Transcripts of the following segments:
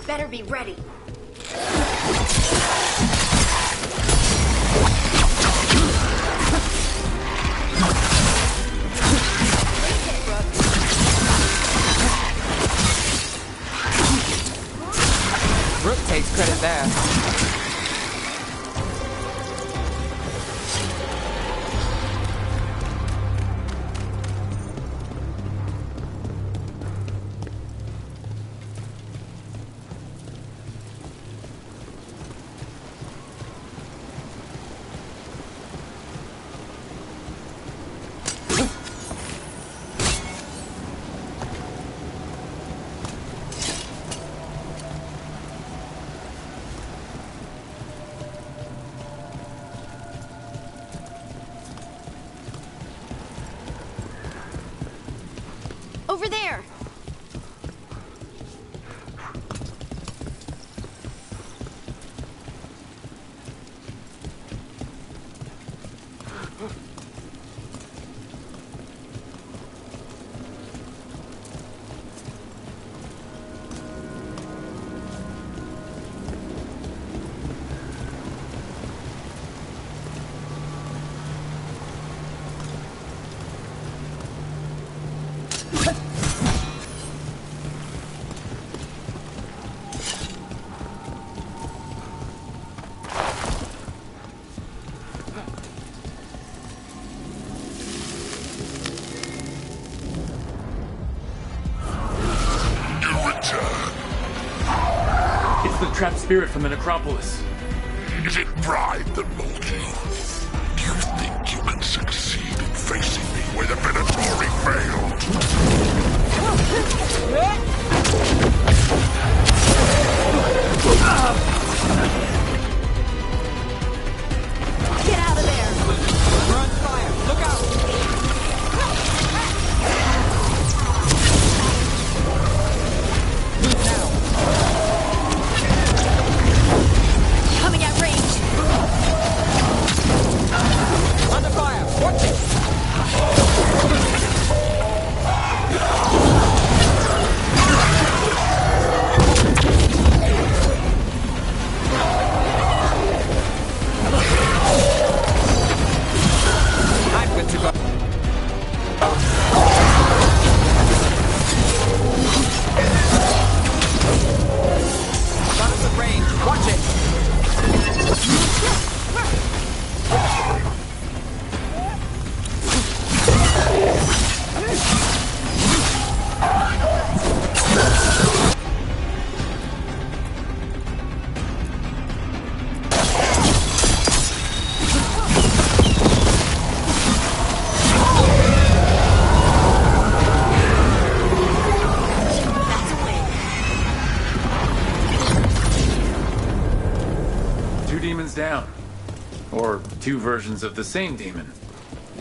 better be ready. Rook takes credit there. Over there! Trapped spirit from the necropolis. Is it pride that molds you? Do you think you can succeed in facing me where the Minotaur failed? Get out of there! We're on fire! Look out! Move now! Coming at range! Under fire! Watch it! I'm good to go. Got us at range. Watch it! That's a win. Two demons down. Or two versions of the same demon.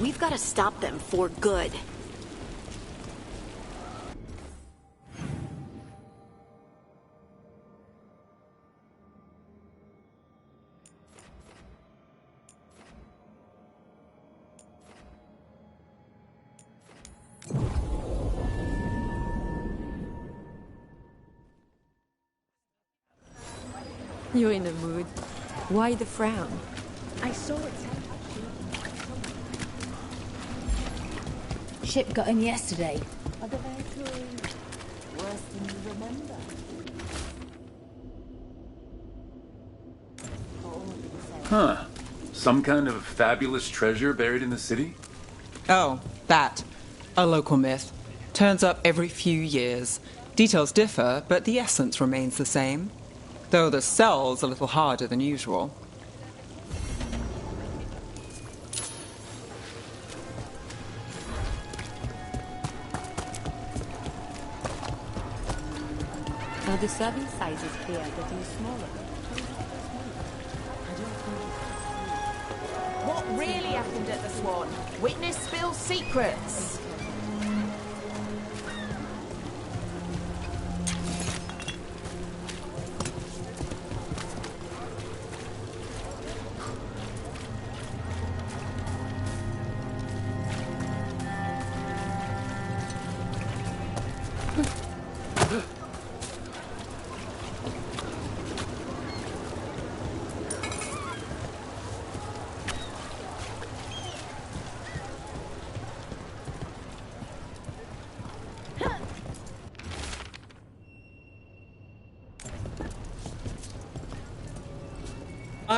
We've got to stop them for good. You're in a mood. Why the frown? I saw it. Ship got in yesterday. Are the Veilguard worse than you remember? Huh. Some kind of fabulous treasure buried in the city? Oh, that. A local myth. Turns up every few years. Details differ, but the essence remains the same. Though the sell's a little harder than usual. Are the serving sizes here getting smaller? What really happened at the Swan? Witness spills secrets.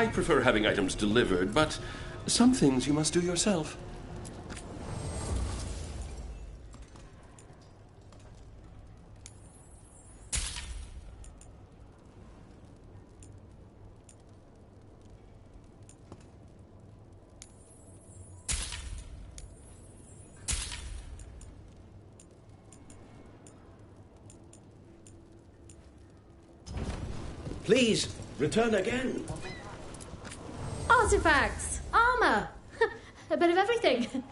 I prefer having items delivered, but some things you must do yourself. Please, return again. Artifacts, armor, a bit of everything.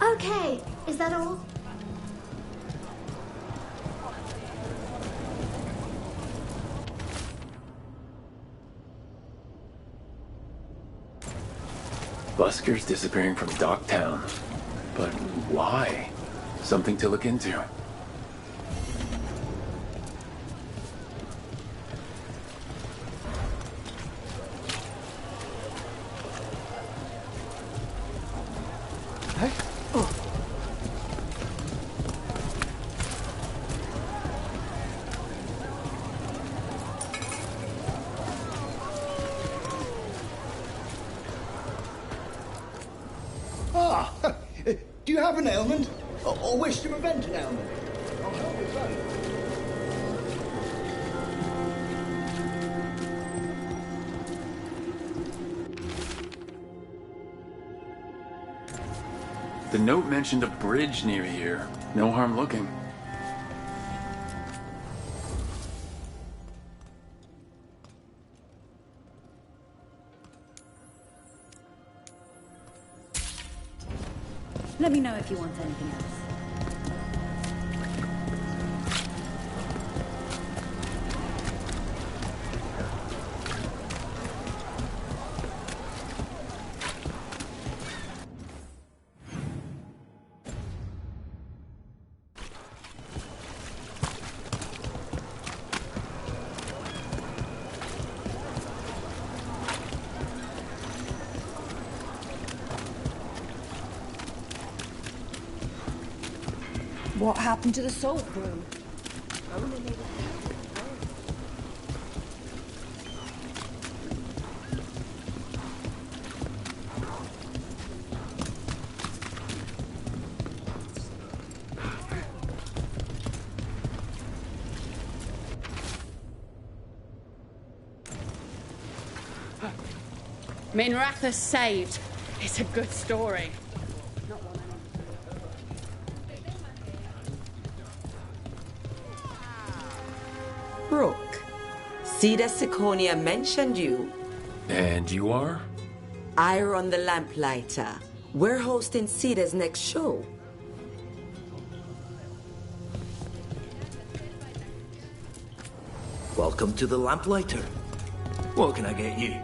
Okay, is that all? Buskers disappearing from Docktown. But why? Something to look into. Do you have an ailment? Or wish to prevent an ailment? I'll help with both. The note mentioned a bridge near here. No harm looking. Let me know if you want anything else. What happened to the Soul Crew? Minratha saved. It's a good story. Brooke, Cedar Siconia mentioned you. And you are? I run the Lamplighter. We're hosting Cedar's next show. Welcome to the Lamplighter. What can I get you?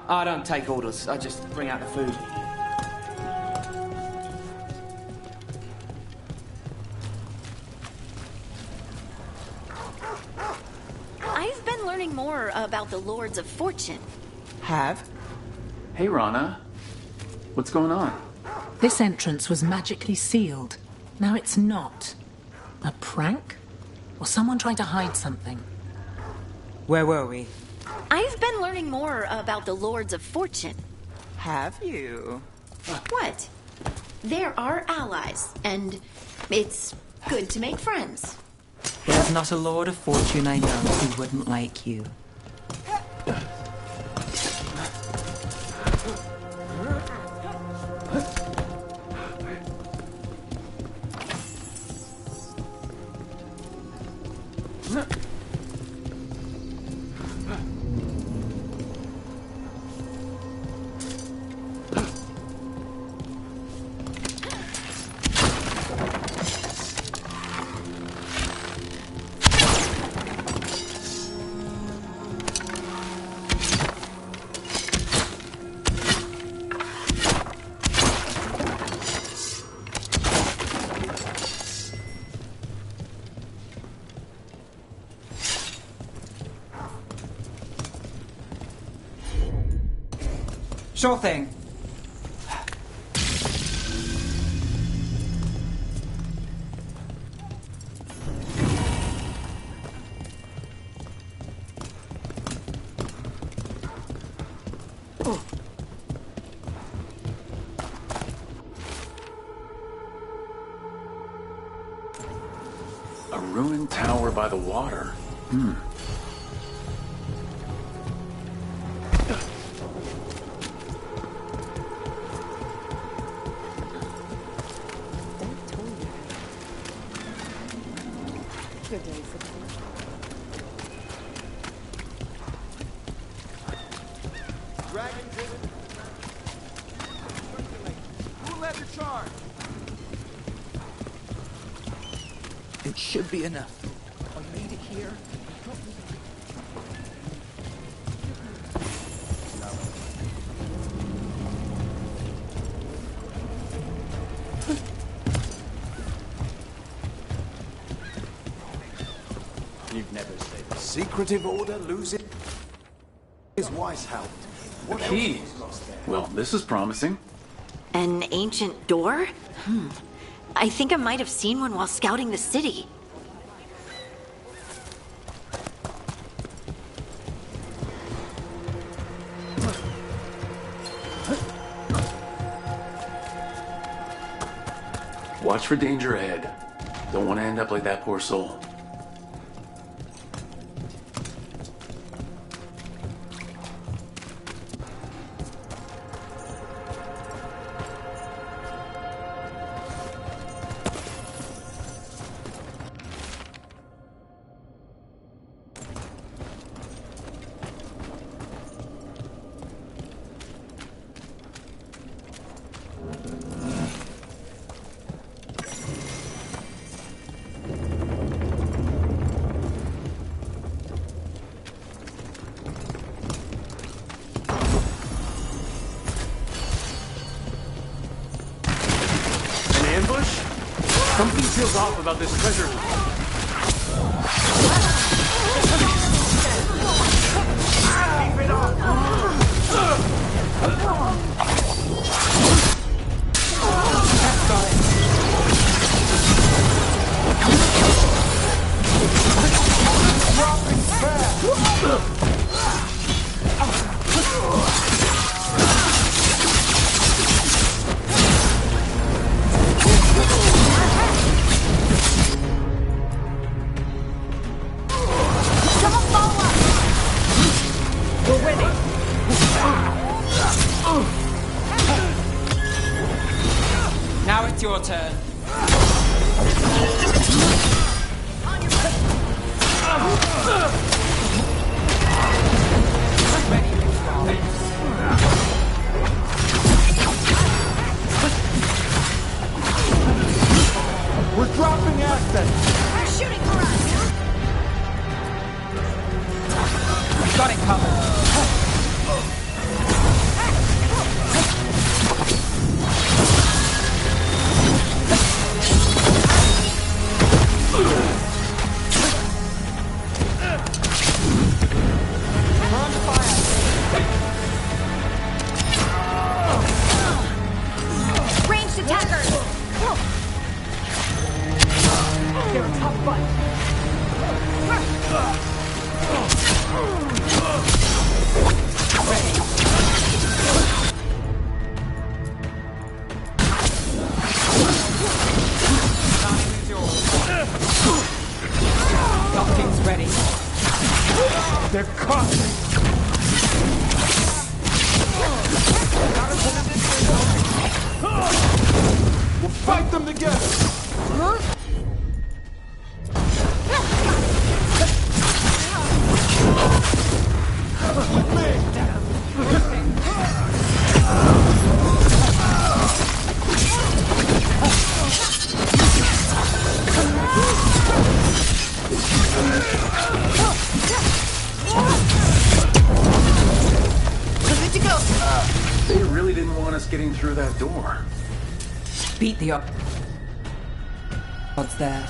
I don't take orders. I just bring out the food. I've been learning more about the Lords of Fortune. Have? Hey, Rana. What's going on? This entrance was magically sealed. Now it's not. A prank? Or someone trying to hide something? Where were we? I've been learning more about the Lords of Fortune. Have you? What? They're our allies, and it's good to make friends. There's not a Lord of Fortune I know who wouldn't like you. Sure thing. A ruined tower by the water. It should be enough. I made it here. You've never said. Secretive order losing his wife's help. The key. Well, this is promising. An ancient door? I think I might have seen one while scouting the city. Watch for danger ahead. Don't want to end up like that poor soul. Something feels off about this treasure. Keep it up! Dropping fast! Now it's your turn. We're dropping assets! They're shooting for us! Got it covered. Ranged attackers! They're a tough bunch. Nothing's ready. They're caught! We'll fight them together! Good to go! They really didn't want us getting through that door. Beat the odds there.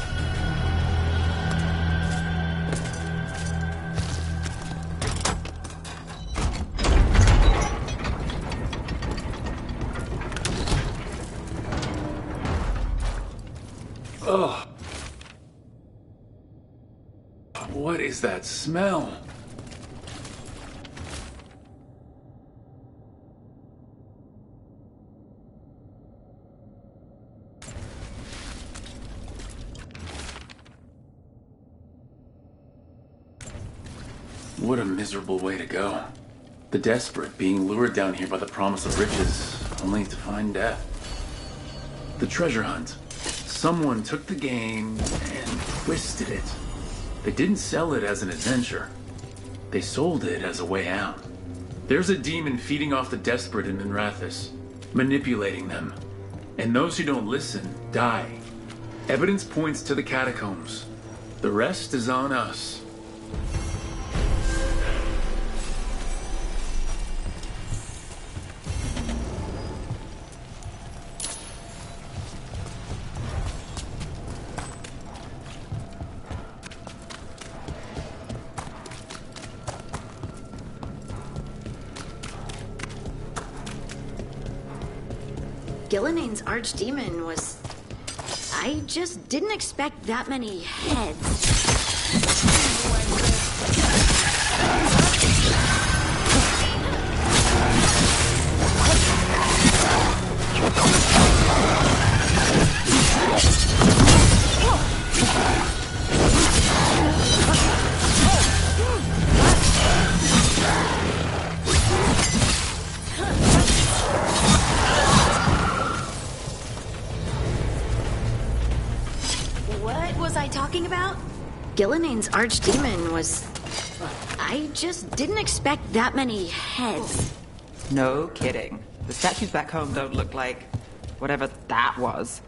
Ugh. What is that smell? What a miserable way to go. The desperate being lured down here by the promise of riches, only to find death. The treasure hunt. Someone took the game and twisted it. They didn't sell it as an adventure. They sold it as a way out. There's a demon feeding off the desperate in Minrathis, manipulating them. And those who don't listen die. Evidence points to the catacombs. The rest is on us. Gilline's archdemon was... I just didn't expect that many heads. What was I talking about? Gilline's archdemon was... I just didn't expect that many heads. No kidding. The statues back home don't look like whatever that was.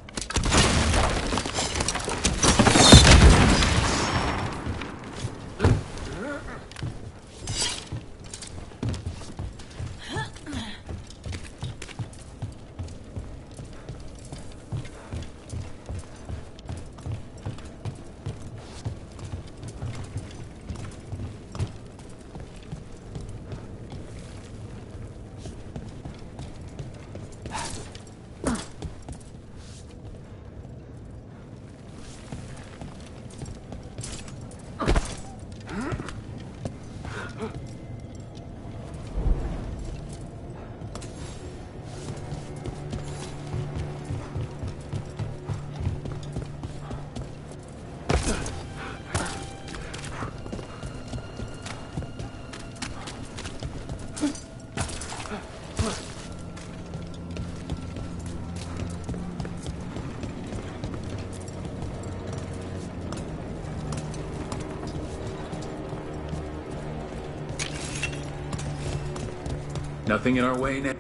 Nothing in our way now.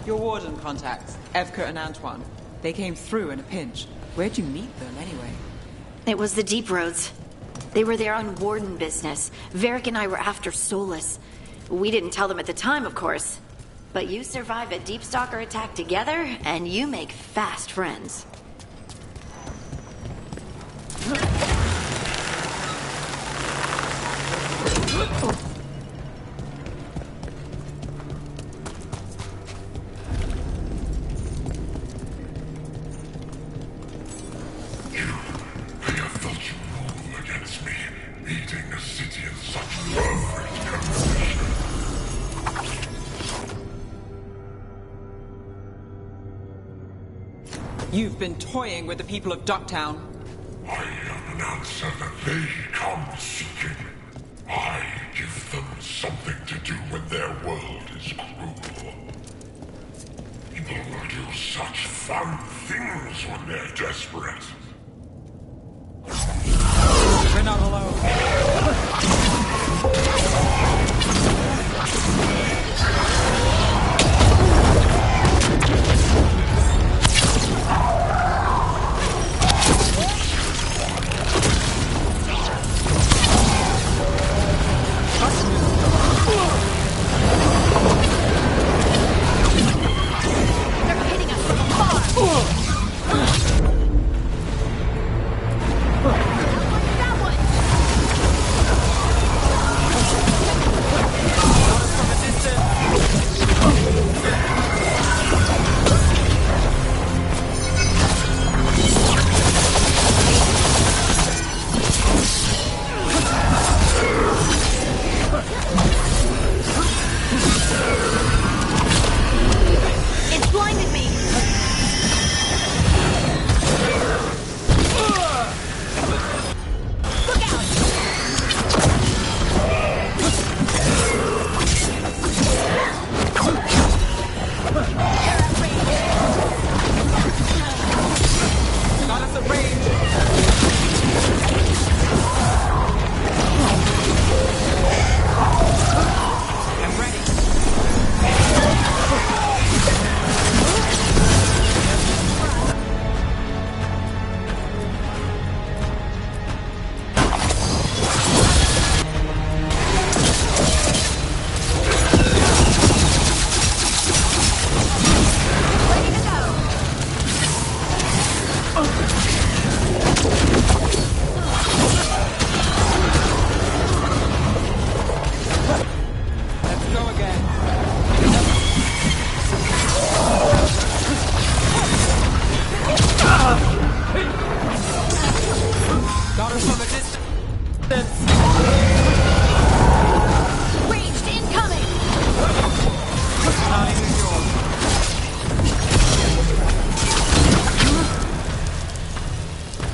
Your warden contacts, Evka and Antoine. They came through in a pinch. Where'd you meet them, anyway? It was the Deep Roads. They were there on warden business. Varric and I were after Solus. We didn't tell them at the time, of course. But you survive a Deep Stalker attack together, and you make fast friends. You've been toying with the people of Ducktown. I am an answer that they come seeking. I give them something to do when their world is cruel. People will do such fun things when they're desperate. We're not alone.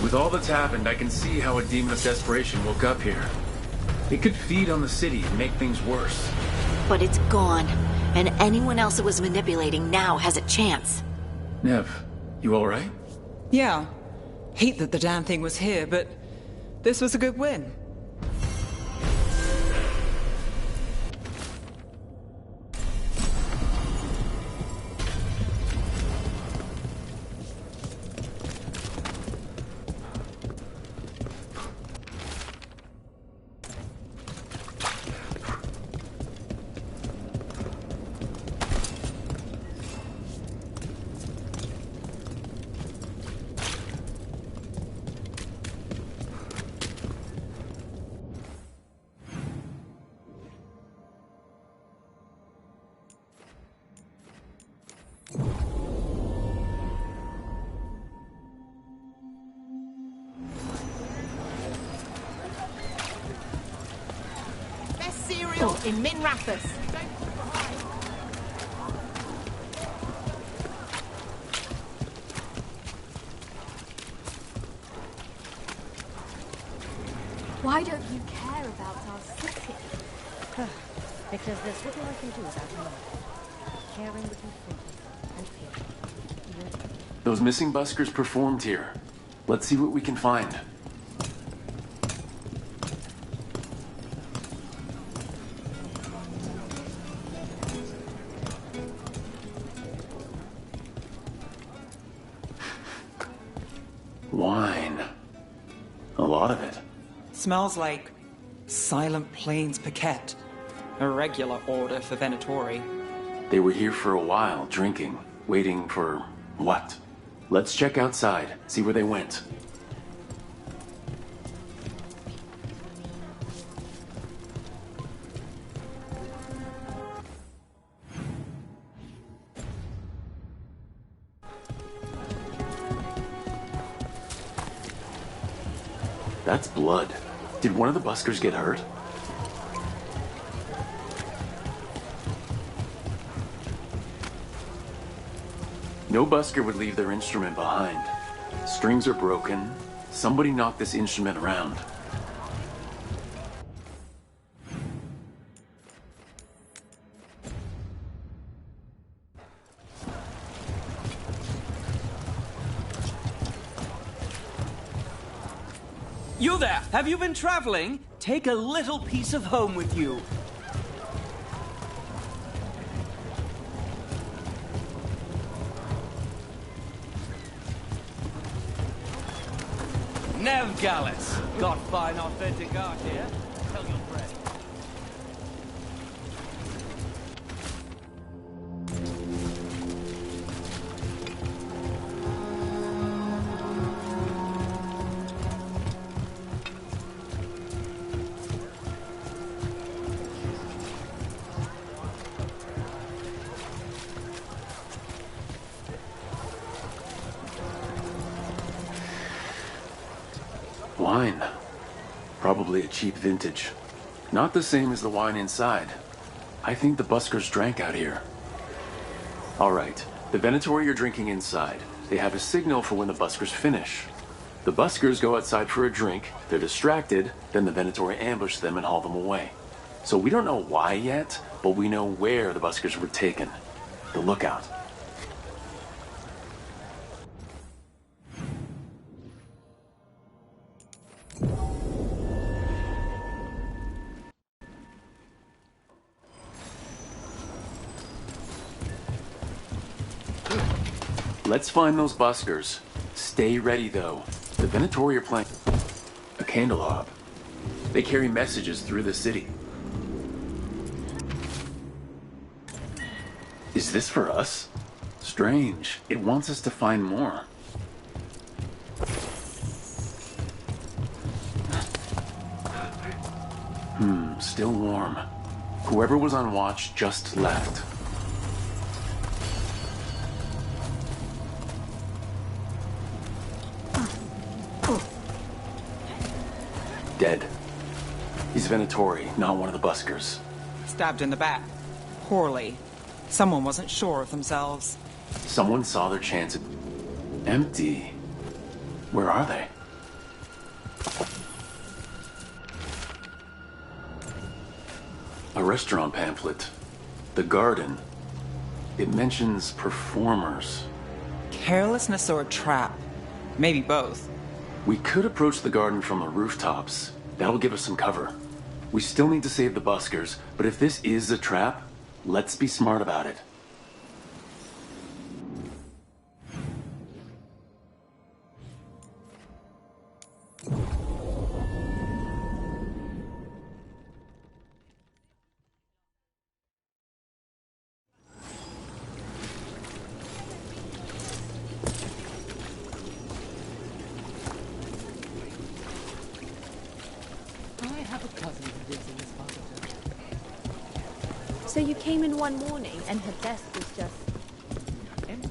With all that's happened, I can see how a demon of desperation woke up here. It could feed on the city and make things worse. But it's gone, and anyone else it was manipulating now has a chance. Nev, you alright? Yeah. Hate that the damn thing was here, but this was a good win. In Min Rathas. Why don't you care about our city? Because there's little I can do without knowing. Caring what you think and feel. Those missing buskers performed here. Let's see what we can find. wine. A lot of it. Smells like Silent Plains Paquette. A regular order for Venatori. They were here for a while, drinking, waiting for what? Let's check outside, see where they went. That's blood. Did one of the buskers get hurt? No busker would leave their instrument behind. Strings are broken. Somebody knocked this instrument around. You there! Have you been traveling? Take a little piece of home with you. Nev Gallus. Got fine authentic art here. Tell your friend. Wine. Probably a cheap vintage. Not the same as the wine inside. I think the buskers drank out here. All right, the Venatori are drinking inside. They have a signal for when the buskers finish. The buskers go outside for a drink, they're distracted, then the Venatori ambush them and haul them away. So we don't know why yet, but we know where the buskers were taken. The lookout. Let's find those buskers. Stay ready, though. The Venatori are playing a candelab. They carry messages through the city. Is this for us? Strange. It wants us to find more. Still warm. Whoever was on watch just left. Dead. He's Venatori, not one of the buskers. Stabbed in the back. Poorly. Someone wasn't sure of themselves. Someone saw their chance at... Empty. Where are they? A restaurant pamphlet. The Garden. It mentions performers. Carelessness or a trap? Maybe both. We could approach the garden from the rooftops. That'll give us some cover. We still need to save the buskers, but if this is a trap, let's be smart about it. So you came in one morning and her desk was just empty.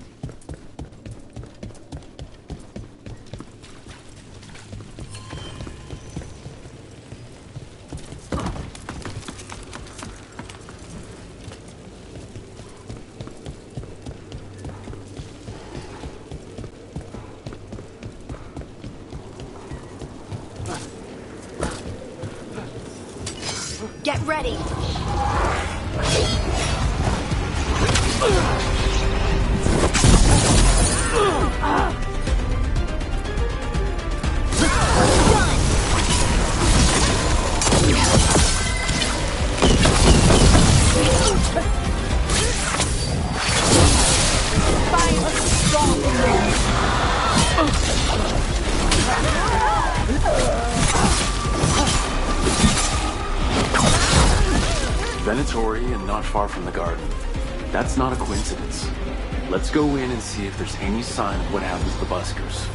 Get ready! cabin not far from the garden. That's not a coincidence. Let's go in and see if there's any sign of what happens to the buskers.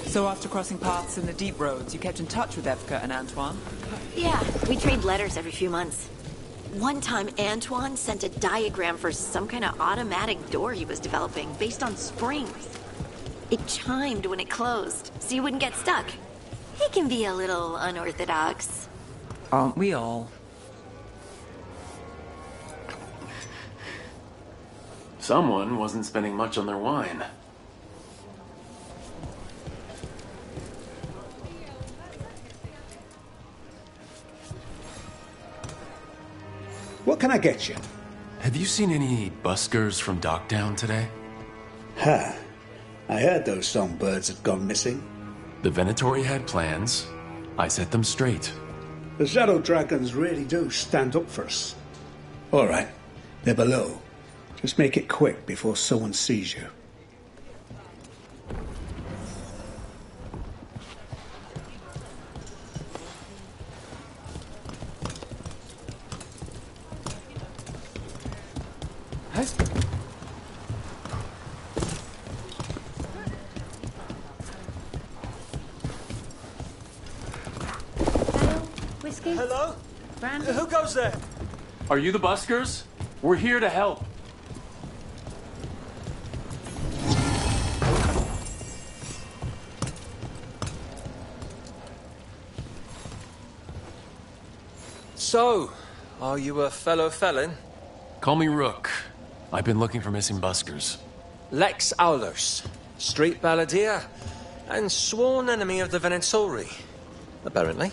So after crossing paths in the deep roads, you kept in touch with Evka and Antoine? Yeah, we trade letters every few months. One time, Antoine sent a diagram for some kind of automatic door he was developing based on springs. It chimed when it closed, so you wouldn't get stuck. He can be a little unorthodox. Aren't we all? Someone wasn't spending much on their wine. What can I get you? Have you seen any buskers from Dockdown today? Ha! I heard those songbirds had gone missing. The Venatori had plans. I set them straight. The Shadow Dragons really do stand up for us. All right, they're below. Just make it quick before someone sees you. Hello? Brandy? Who goes there? Are you the buskers? We're here to help. So, are you a fellow felon? Call me Rook. I've been looking for missing buskers. Lex Aulers, street balladeer, and sworn enemy of the Venatori, apparently.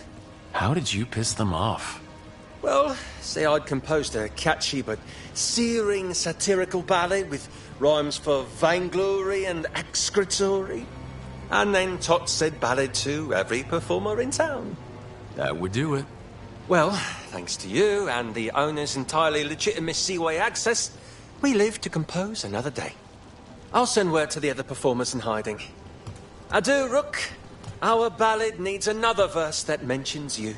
How did you piss them off? Well, say I'd composed a catchy but searing satirical ballad with rhymes for vainglory and excretory, and then tot said ballad to every performer in town. That would do it. Well, thanks to you and the owner's entirely legitimate seaway access, we live to compose another day. I'll send word to the other performers in hiding. Adieu, Rook. Our ballad needs another verse that mentions you.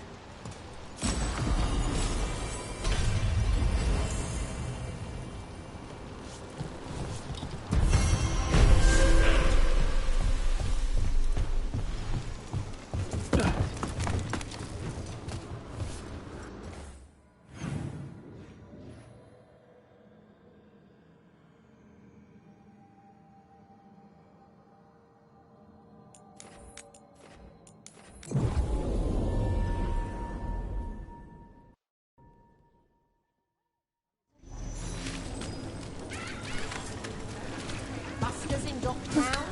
Buskers in Docktown.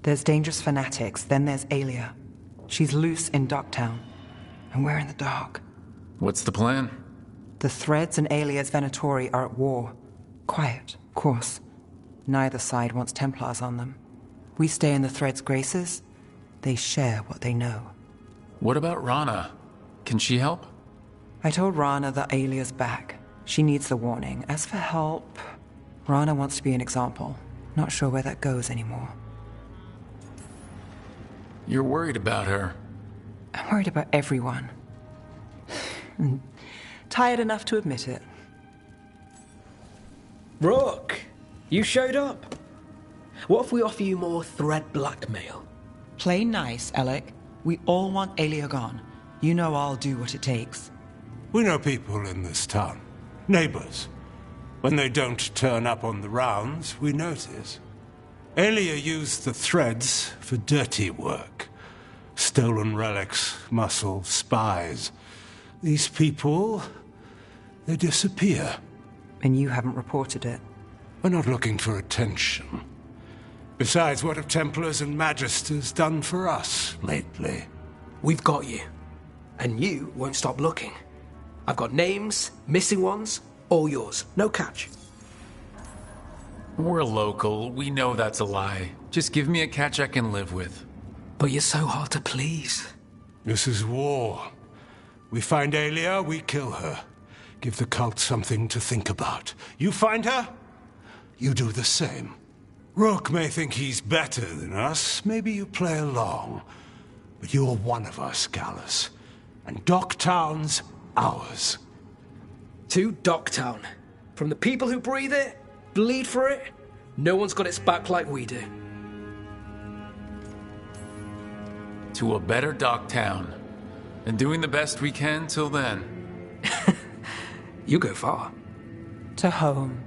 There's dangerous fanatics, then there's Alia. She's loose in Docktown, and we're in the dark. What's the plan? The Threads and Alia's Venatori are at war. Quiet, of course. Neither side wants Templars on them. We stay in the Threads' graces. They share what they know. What about Rana? Can she help? I told Rana that Alia's back. She needs the warning. As for help, Rana wants to be an example. Not sure where that goes anymore. You're worried about her. I'm worried about everyone. Tired enough to admit it. Rook, you showed up. What if we offer you more thread blackmail? Play nice, Alec. We all want Alia gone. You know I'll do what it takes. We know people in this town. Neighbors. When they don't turn up on the rounds, we notice. Aelia used the threads for dirty work. Stolen relics, muscle, spies. These people, they disappear. And you haven't reported it? We're not looking for attention. Besides, what have Templars and Magisters done for us lately? We've got you. And you won't stop looking. I've got names, missing ones, all yours. No catch. We're local. We know that's a lie. Just give me a catch I can live with. But you're so hard to please. This is war. We find Aelia, we kill her. Give the cult something to think about. You find her, you do the same. Rook may think he's better than us. Maybe you play along. But you're one of us, Gallus. And Docktown's ours. To Docktown. From the people who breathe it, bleed for it, no one's got its back like we do. To a better Docktown. And doing the best we can till then. You go far. To home.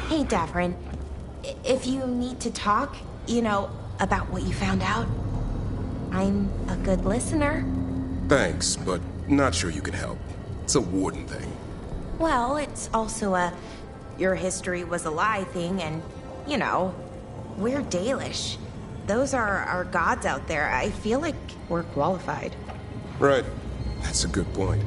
Hey, Davrin. If you need to talk, about what you found out, I'm a good listener. Thanks, but not sure you can help. It's a warden thing. Well, it's also your history was a lie thing, and, we're Dalish. Those are our gods out there. I feel like we're qualified. Right. That's a good point.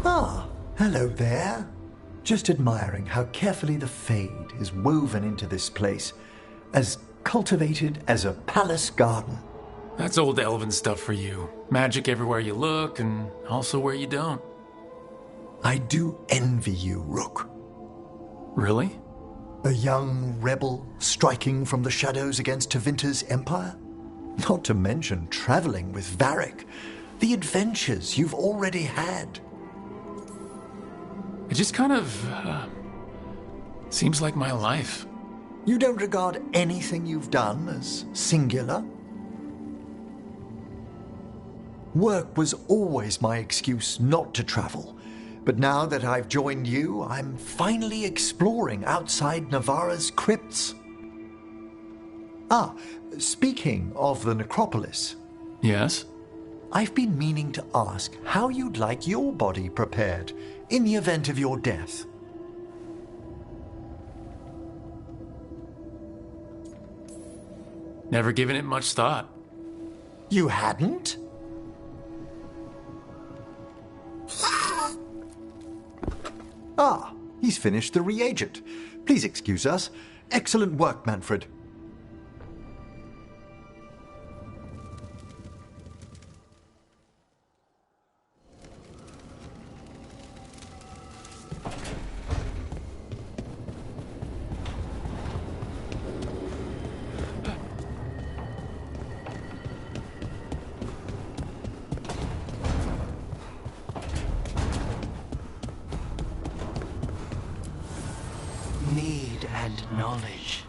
Ah, hello there. Just admiring how carefully the Fade is woven into this place, as cultivated as a palace garden. That's old elven stuff for you. Magic everywhere you look, and also where you don't. I do envy you, Rook. Really? A young rebel striking from the shadows against Tevinter's empire? Not to mention traveling with Varric. The adventures you've already had. It just kind of seems like my life. You don't regard anything you've done as singular? Work was always my excuse not to travel, but now that I've joined you, I'm finally exploring outside Navarra's crypts. Ah, speaking of the necropolis. Yes? I've been meaning to ask how you'd like your body prepared in the event of your death. Never given it much thought. You hadn't? Ah, he's finished the reagent. Please excuse us. Excellent work, Manfred. Need and knowledge.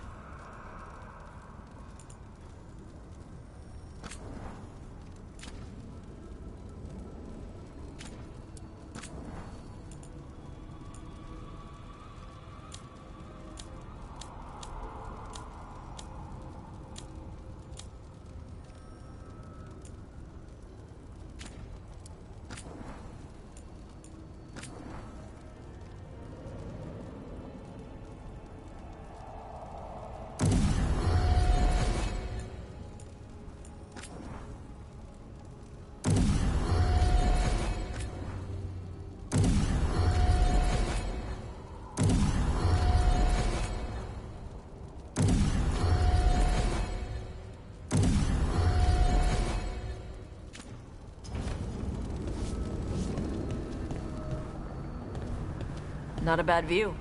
Not a bad view.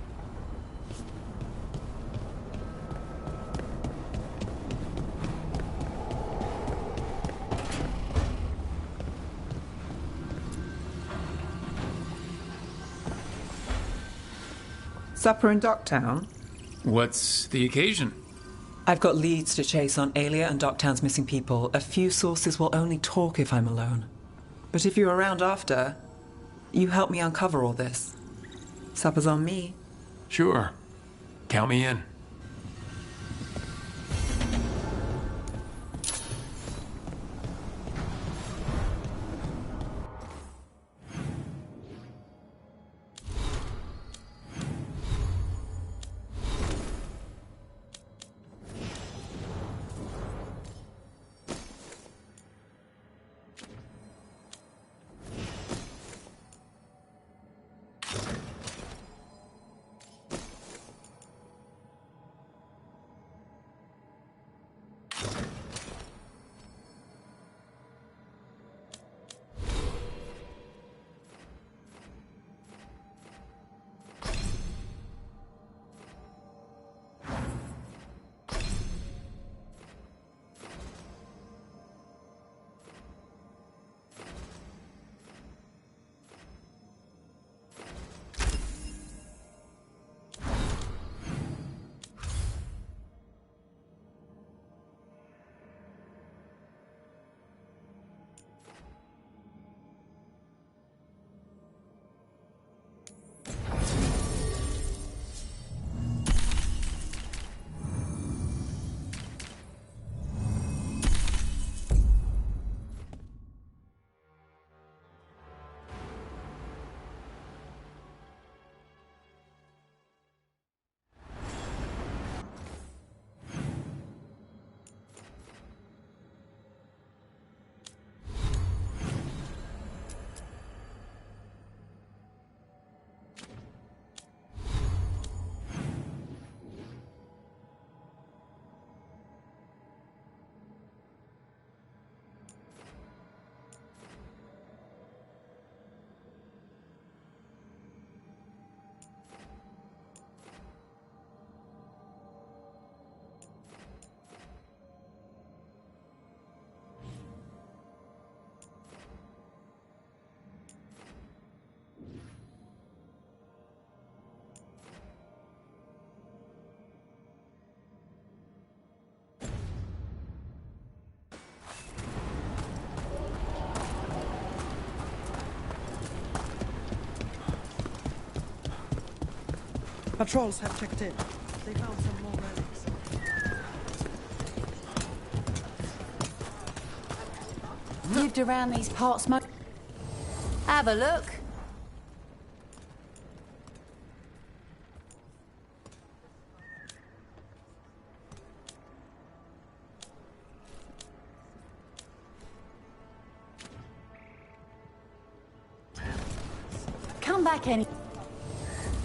Supper in Docktown? What's the occasion? I've got leads to chase on Alia and Docktown's missing people. A few sources will only talk if I'm alone. But if you're around after, you help me uncover all this. Supper's on me. Sure. Count me in. Patrols have checked in. They found some more relics. Lived around these parts, have a look. Come back any.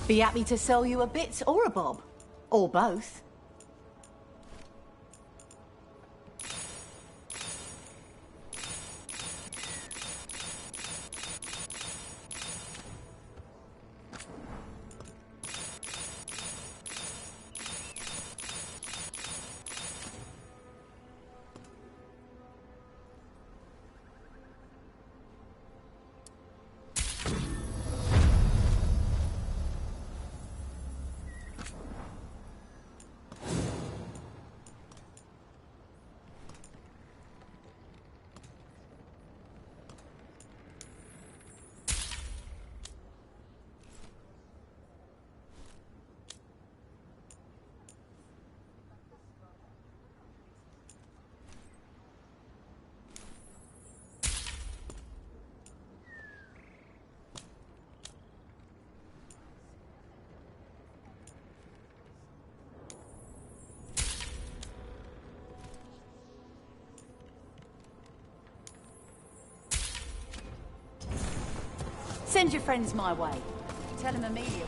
Be happy to sell you a bit or a bob. Or both. Send your friends my way. Tell them Amelia.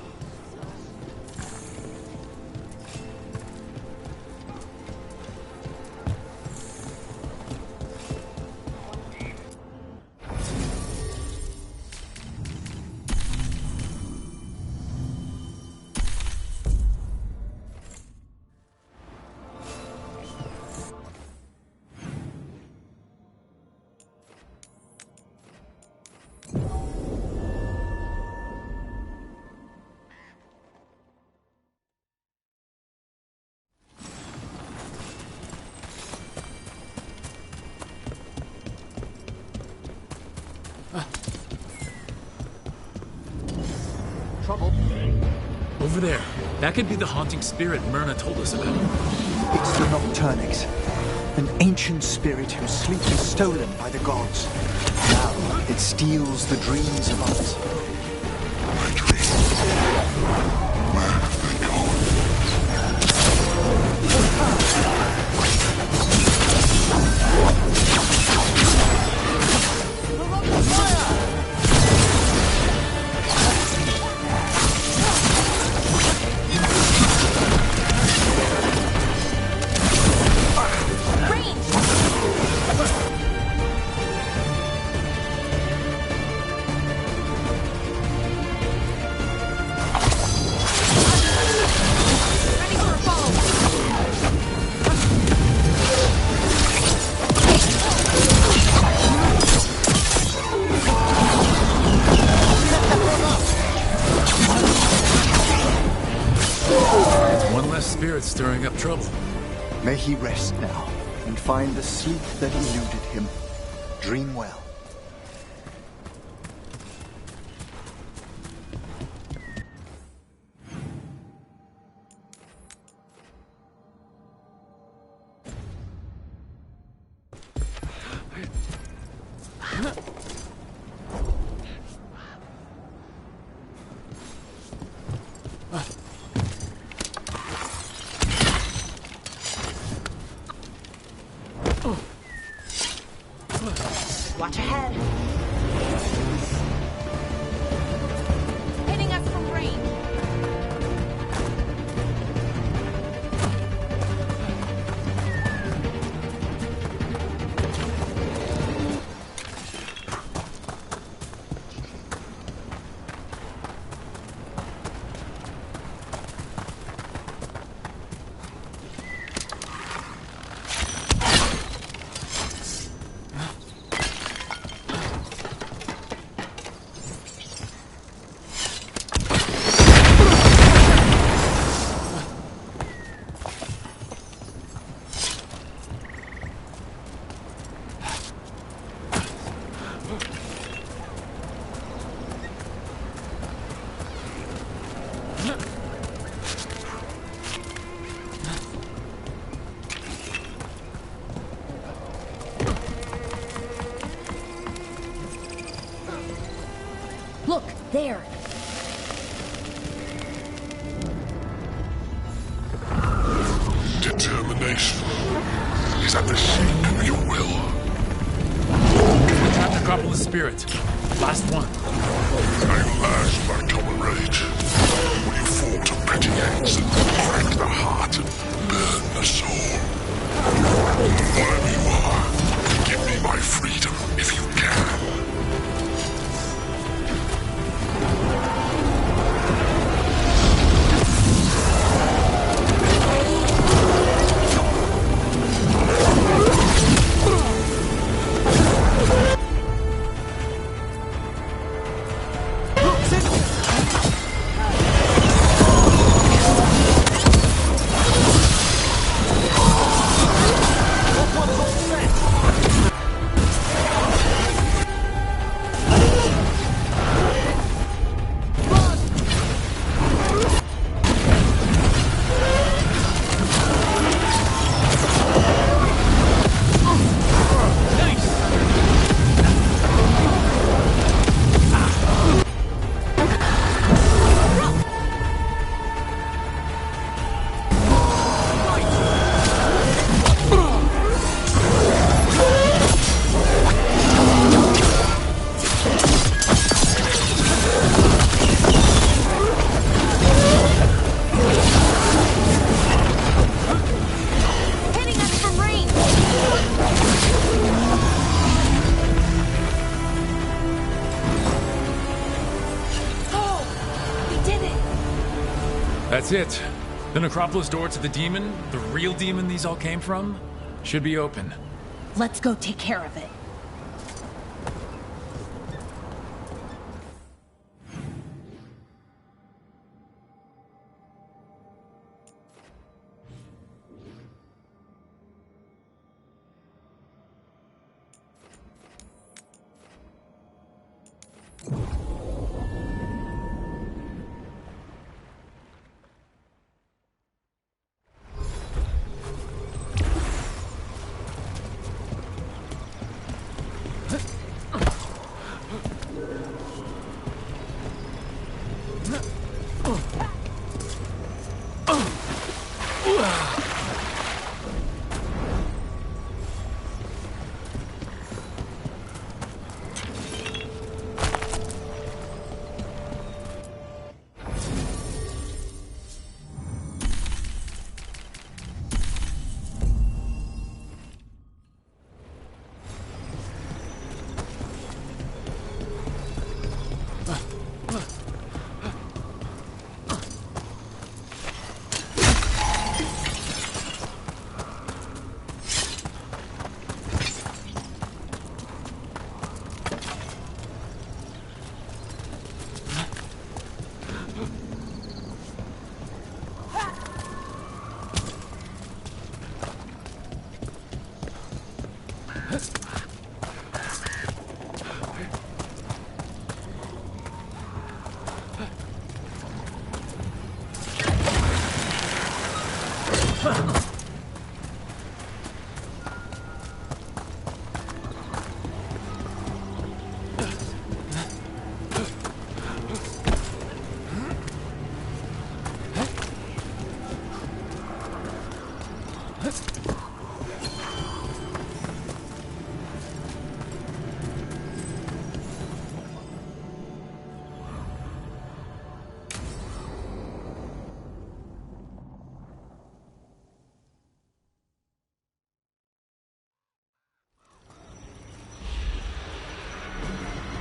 over there. That could be the haunting spirit Myrna told us about. It's the Nocturnix, an ancient spirit whose sleep is stolen by the gods. Now it steals the dreams of others. My dreams. Where have they gone? Stirring up trouble. May he rest now and find the sleep that eluded him. Dream well. Watch ahead. Hitting us from range. Look, there. Determination is at the shape of your will. Attack the Necropolis spirit. Last one. At last, my comrade. Will you fall to petty acts and crack the heart and burn the soul? Wherever you are, give me my freedom if you can. That's it. The Necropolis door to the demon, the real demon these all came from, should be open. Let's go take care of it.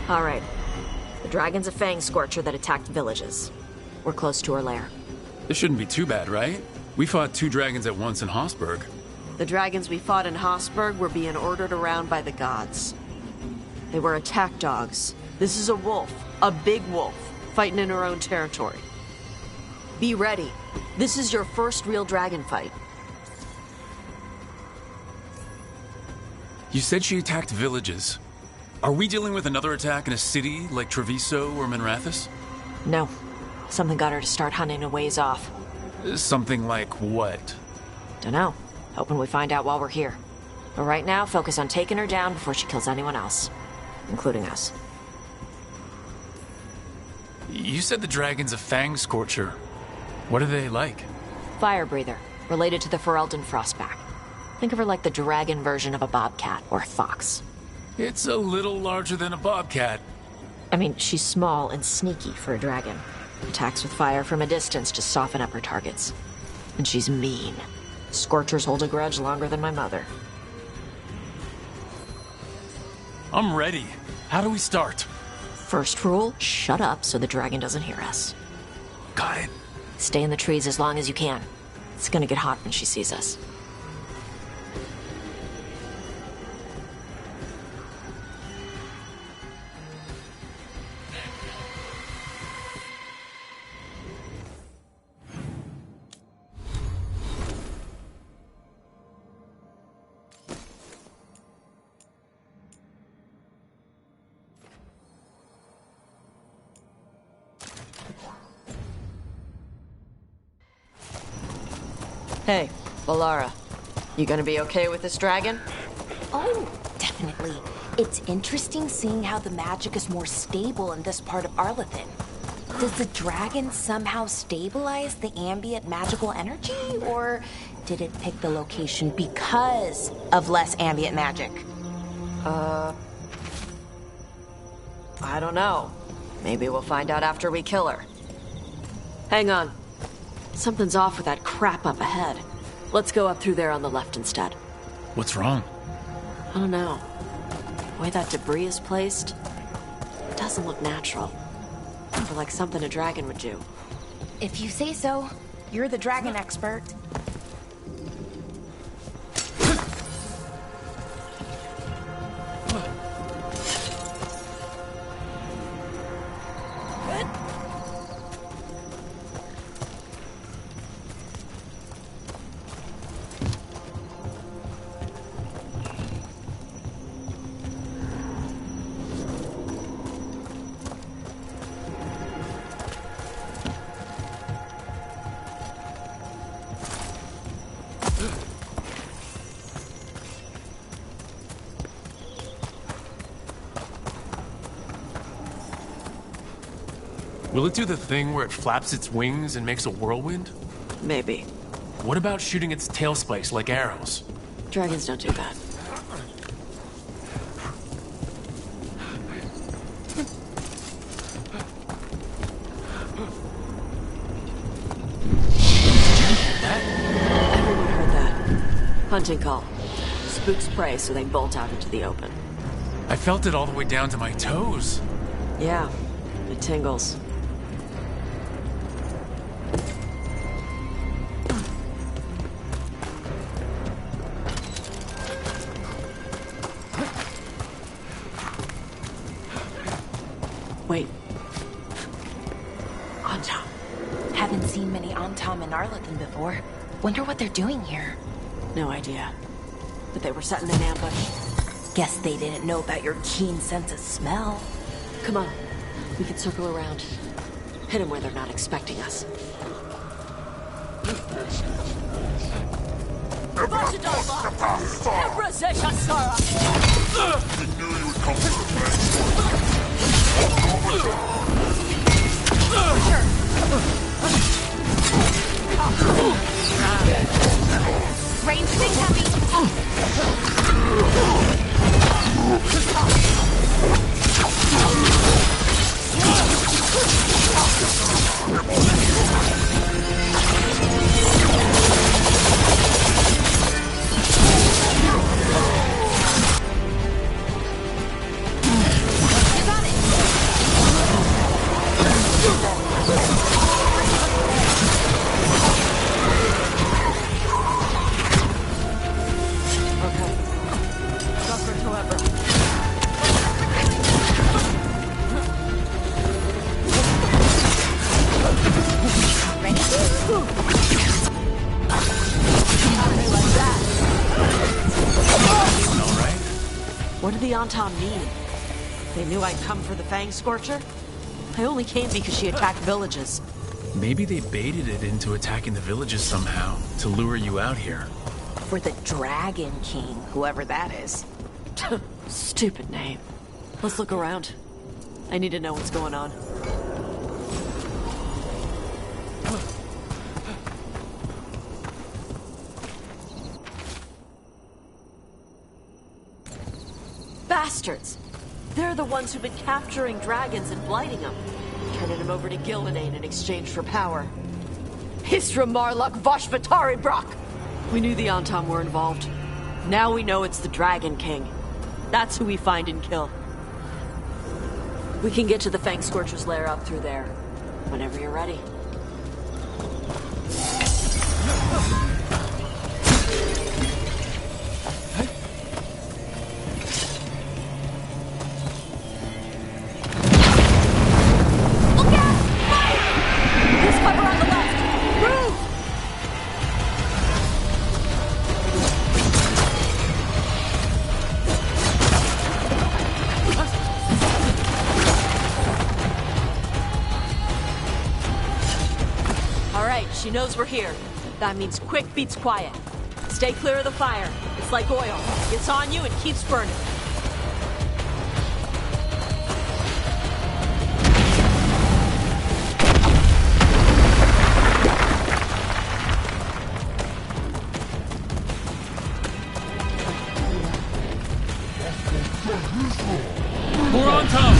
All right. The dragon's a fang scorcher that attacked villages. We're close to her lair. This shouldn't be too bad, right? We fought 2 dragons at once in Hossberg. The dragons we fought in Hossberg were being ordered around by the gods. They were attack dogs. This is a wolf, a big wolf, fighting in her own territory. Be ready. This is your first real dragon fight. You said she attacked villages. Are we dealing with another attack in a city like Treviso or Minrathous? No. Something got her to start hunting a ways off. Something like what? Dunno. Hoping we find out while we're here. But right now, focus on taking her down before she kills anyone else. Including us. You said the dragon's a fang scorcher. What are they like? Fire breather. Related to the Ferelden Frostback. Think of her like the dragon version of a bobcat or a fox. It's a little larger than a bobcat. I mean, she's small and sneaky for a dragon. Attacks with fire from a distance to soften up her targets. And she's mean. Scorchers hold a grudge longer than my mother. I'm ready. How do we start? First rule, shut up so the dragon doesn't hear us. Got it. Stay in the trees as long as you can. It's gonna get hot when she sees us. Hey, Valara. You gonna be okay with this dragon? Oh, definitely. It's interesting seeing how the magic is more stable in this part of Arlathan. Does the dragon somehow stabilize the ambient magical energy, or did it pick the location because of less ambient magic? I don't know. Maybe we'll find out after we kill her. Hang on. Something's off with that crap up ahead. Let's go up through there on the left instead. What's wrong? I don't know. The way that debris is placed, it doesn't look natural. Or like something a dragon would do. If you say so, you're the dragon expert. Will it do the thing where it flaps its wings and makes a whirlwind? Maybe. What about shooting its tail spikes like arrows? Dragons don't do that. Everyone heard that. Hunting call. Spooks prey, so they bolt out into the open. I felt it all the way down to my toes. Yeah, it tingles. Wait. Antam. Haven't seen many Antam in Arlathan before. Wonder what they're doing here. No idea. But they were setting an ambush. Guess they didn't know about your keen sense of smell. Come on. We can circle around. Hit them where they're not expecting us. Rain's big heavy. What did the Antam mean? They knew I'd come for the Fang Scorcher? I only came because she attacked villages. Maybe they baited it into attacking the villages somehow, to lure you out here. For the Dragon King, whoever that is. Stupid name. Let's look around. I need to know what's going on. Bastards! They're the ones who've been capturing dragons and blighting them, turning them over to Gildanane in exchange for power. Hisra Marluk Vashvatari Brock! We knew the Antam were involved. Now we know it's the Dragon King. That's who we find and kill. We can get to the Fang Scorcher's lair up through there, whenever you're ready. She knows we're here. That means quick beats quiet. Stay clear of the fire. It's like oil. It's on you and keeps burning. More on top!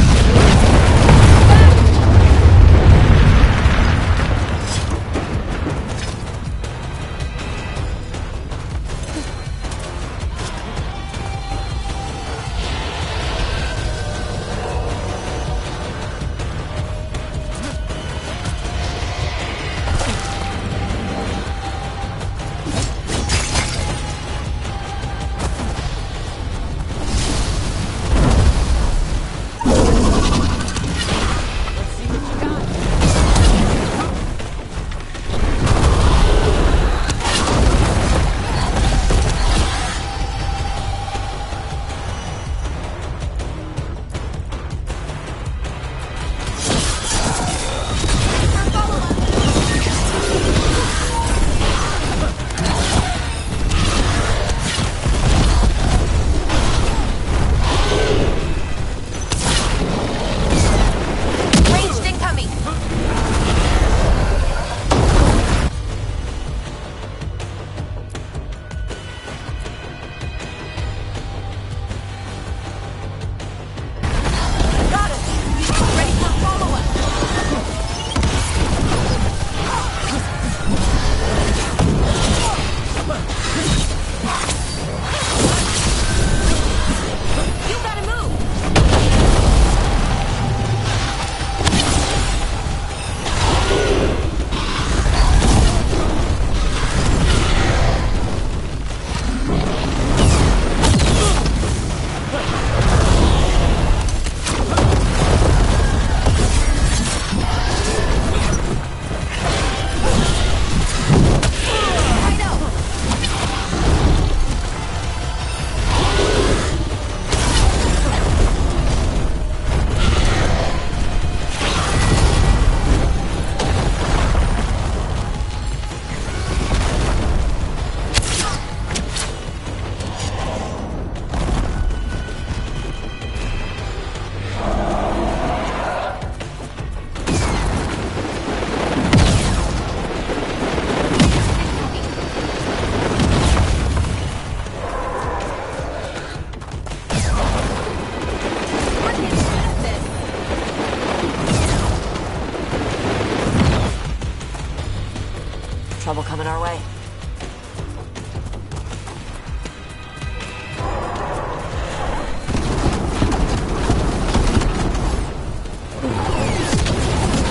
trouble coming our way.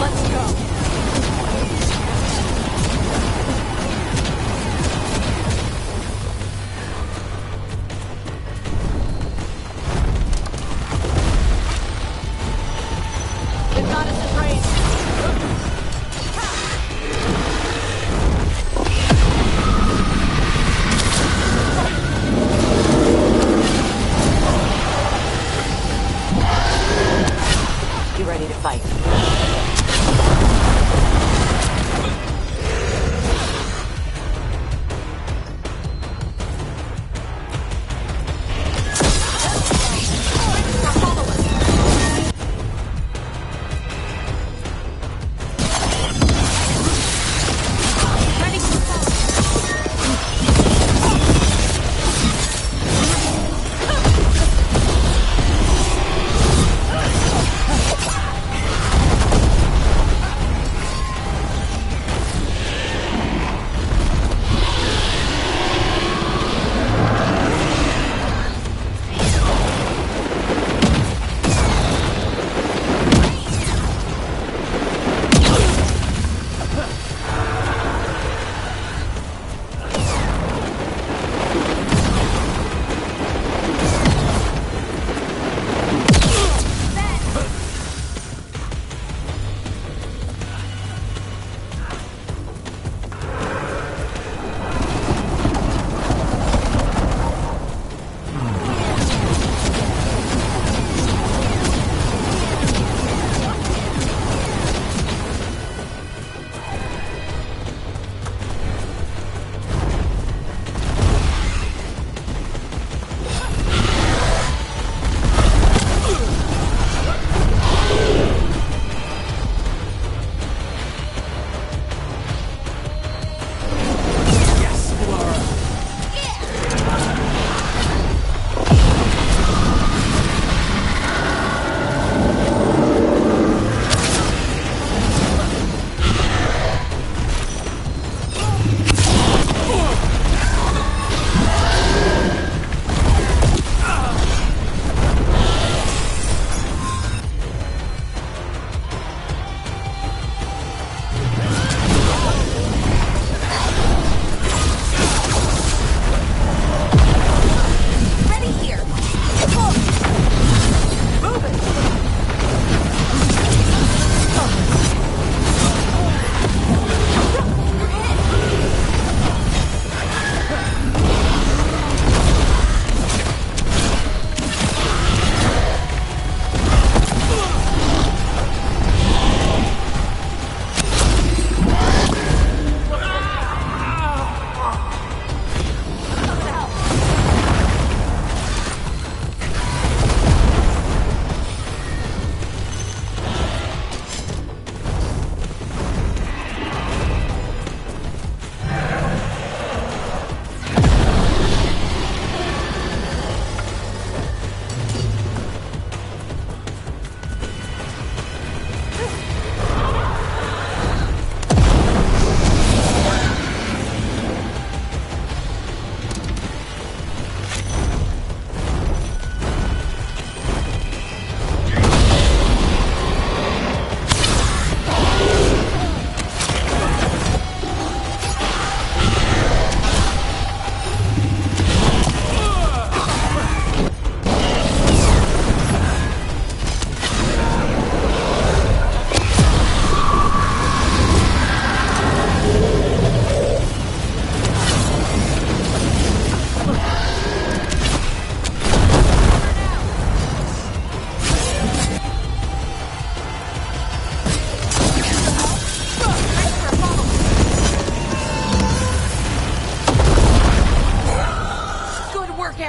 Let's go. They've got us in range. You ready to fight?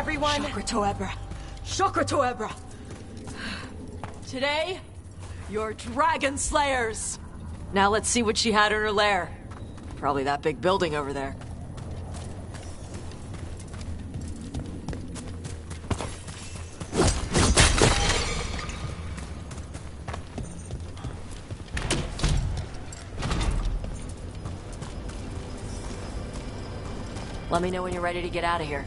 everyone! Shokratoebra! Shokratoebra! Today, you're dragon slayers! Now let's see what she had in her lair. Probably that big building over there. Let me know when you're ready to get out of here.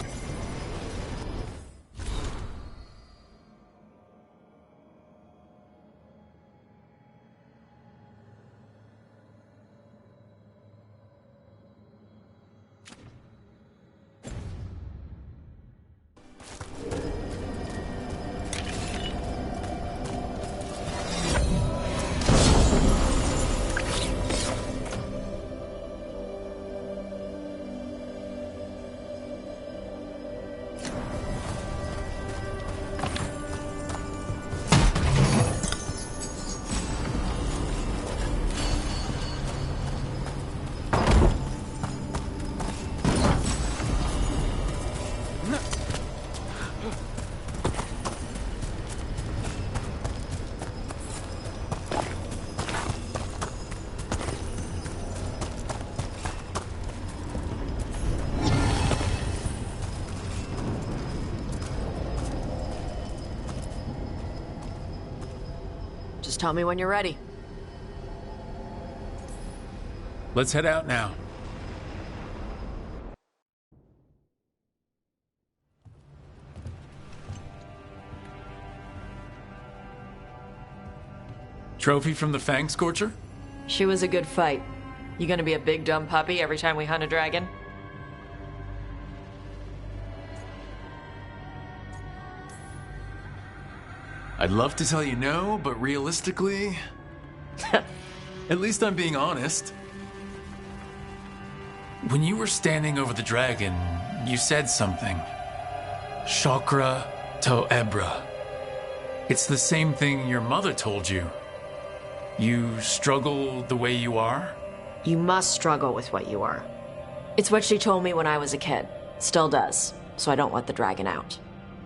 Just tell me when you're ready. Let's head out now. Trophy from the Fang Scorcher? She was a good fight. You gonna be a big dumb puppy every time we hunt a dragon? I'd love to tell you no, but realistically... At least I'm being honest. When you were standing over the dragon, you said something. Chakra to Ebra. It's the same thing your mother told you. You struggle the way you are? You must struggle with what you are. It's what she told me when I was a kid. Still does, so I don't let the dragon out.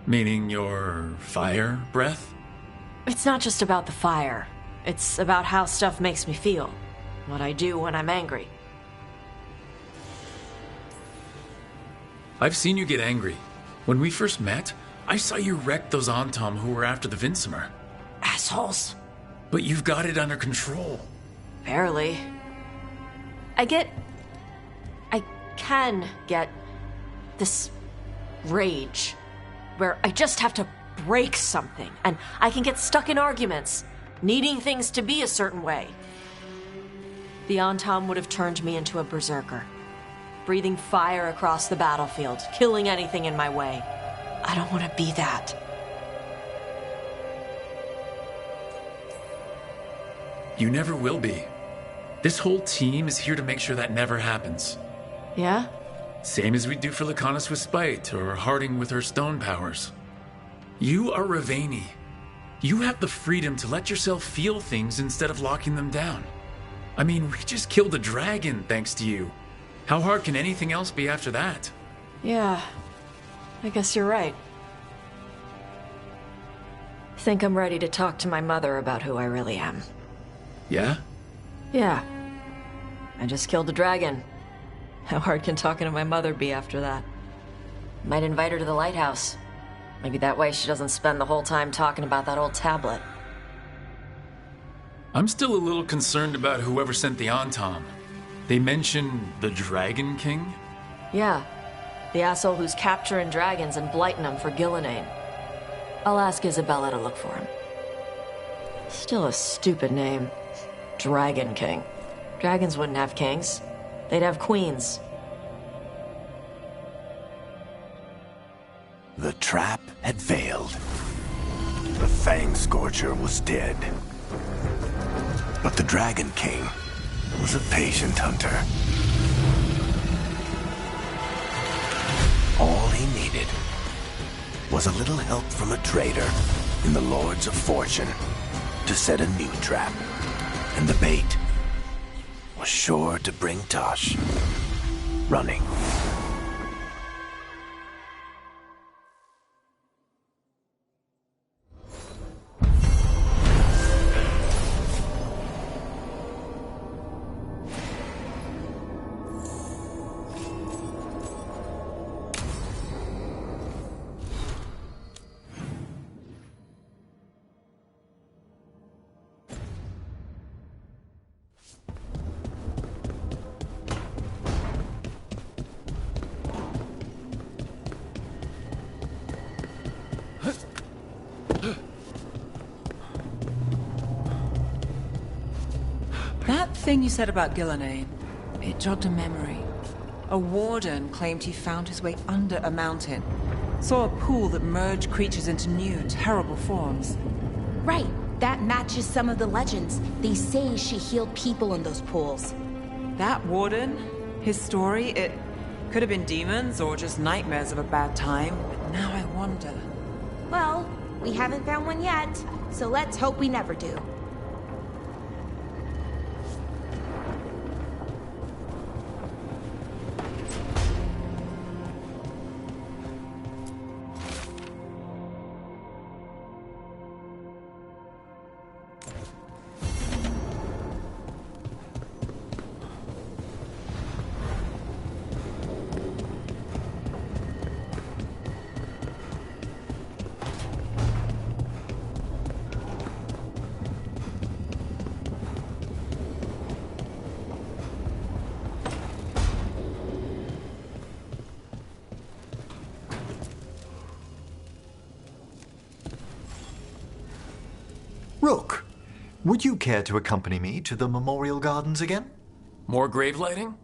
Meaning your fire breath? It's not just about the fire. It's about how stuff makes me feel. What I do when I'm angry. I've seen you get angry. When we first met, I saw you wreck those Antom who were after the Vinsimer. Assholes. But you've got it under control. Barely. I can get this rage where I just have to break something, and I can get stuck in arguments, needing things to be a certain way. The Antom would have turned me into a berserker, breathing fire across the battlefield, killing anything in my way. I don't want to be that. You never will be. This whole team is here to make sure that never happens. Yeah? Same as we do for Lacanus with Spite, or Harding with her stone powers. You are Ravani. You have the freedom to let yourself feel things instead of locking them down. I mean, we just killed a dragon thanks to you. How hard can anything else be after that? Yeah, I guess you're right. Think I'm ready to talk to my mother about who I really am. Yeah? Yeah. I just killed a dragon. How hard can talking to my mother be after that? Might invite her to the lighthouse. Maybe that way she doesn't spend the whole time talking about that old tablet. I'm still a little concerned about whoever sent the Antom. They mentioned the Dragon King? Yeah. The asshole who's capturing dragons and blighting them for Gillinane. I'll ask Isabella to look for him. Still a stupid name. Dragon King. Dragons wouldn't have kings. They'd have queens. The trap had failed. The Fang Scorcher was dead. But the Dragon King was a patient hunter. All he needed was a little help from a trader in the Lords of Fortune to set a new trap. And the bait was sure to bring Tosh running. That thing you said about Gillenane, it jogged a memory. A warden claimed he found his way under a mountain. Saw a pool that merged creatures into new, terrible forms. Right. That matches some of the legends. They say she healed people in those pools. That warden, his story, it could have been demons or just nightmares of a bad time, but now I wonder. Well, we haven't found one yet, so let's hope we never do. Rook, would you care to accompany me to the Memorial Gardens again? More grave lighting?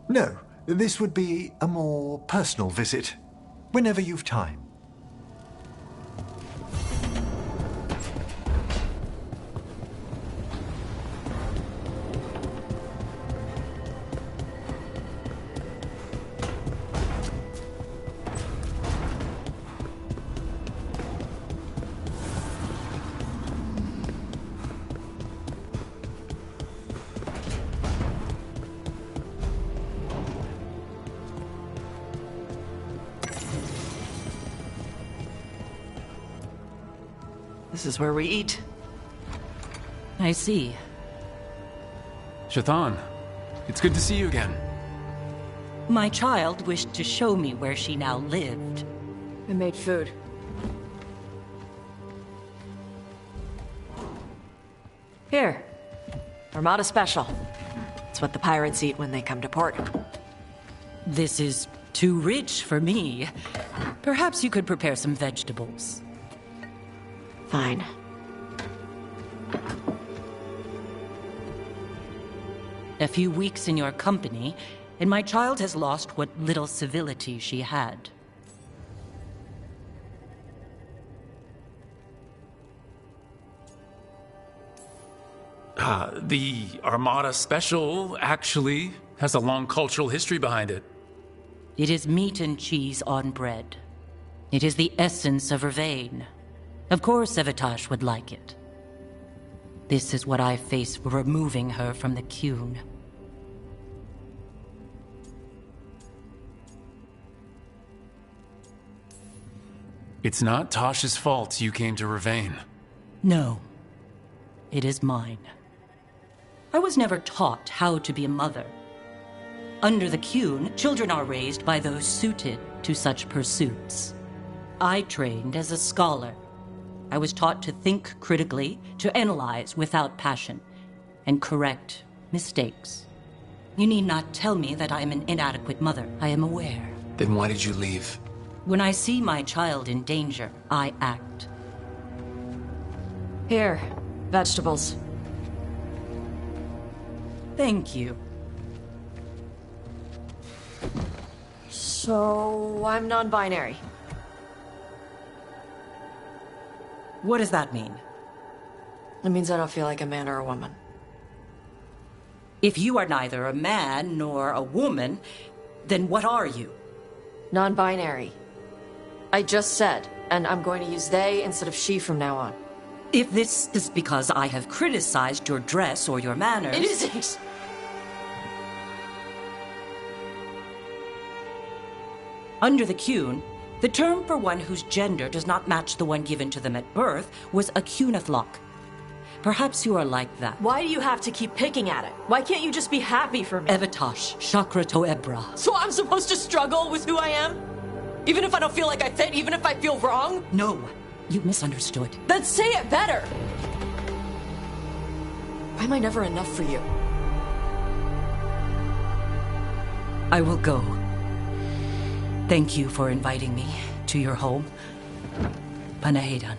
No, this would be a more personal visit, whenever you've time. This is where we eat. I see. Shathan, it's good to see you again. My child wished to show me where she now lived. I made food. Here. Armada Special. It's what the pirates eat when they come to port. This is too rich for me. Perhaps you could prepare some vegetables. Fine. A few weeks in your company, and my child has lost what little civility she had. The Armada Special actually has a long cultural history behind it. It is meat and cheese on bread. It is the essence of Vervain. Of course Evitash would like it. This is what I face for removing her from the Qun. It's not Tosh's fault you came to Vervain. No. It is mine. I was never taught how to be a mother. Under the Qun, children are raised by those suited to such pursuits. I trained as a scholar. I was taught to think critically, to analyze without passion, and correct mistakes. You need not tell me that I am an inadequate mother. I am aware. Then why did you leave? When I see my child in danger, I act. Here, vegetables. Thank you. So, I'm non-binary. What does that mean? It means I don't feel like a man or a woman. If you are neither a man nor a woman, then what are you? Non-binary. I just said, and I'm going to use they instead of she from now on. If this is because I have criticized your dress or your manners... It isn't! Under the Qun, the term for one whose gender does not match the one given to them at birth was a Qunathlok. Perhaps you are like that. Why do you have to keep picking at it? Why can't you just be happy for me? Evitash, Chakra Toebra. So I'm supposed to struggle with who I am? Even if I don't feel like I fit, even if I feel wrong? No, you misunderstood. Then say it better! Why am I never enough for you? I will go. Thank you for inviting me to your home. Panahedan.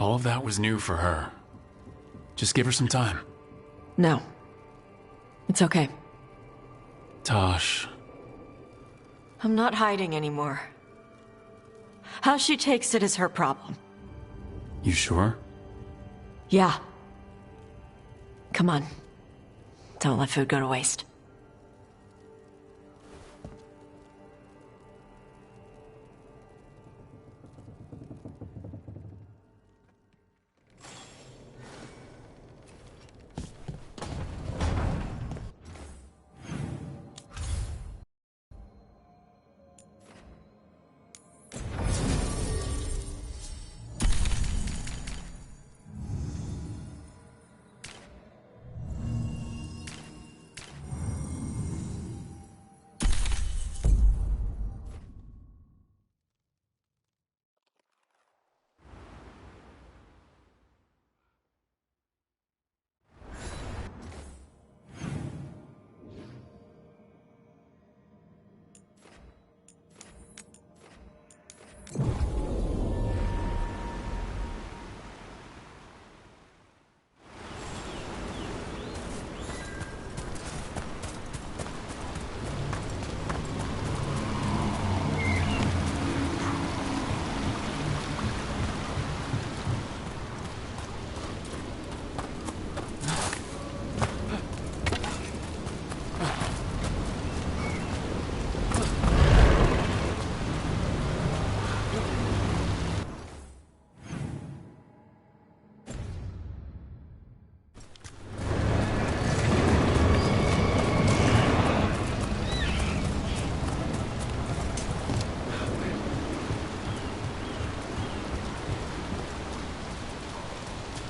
All of that was new for her. Just give her some time. No. It's okay. Tosh. I'm not hiding anymore. How she takes it is her problem. You sure? Yeah. Come on. Don't let food go to waste.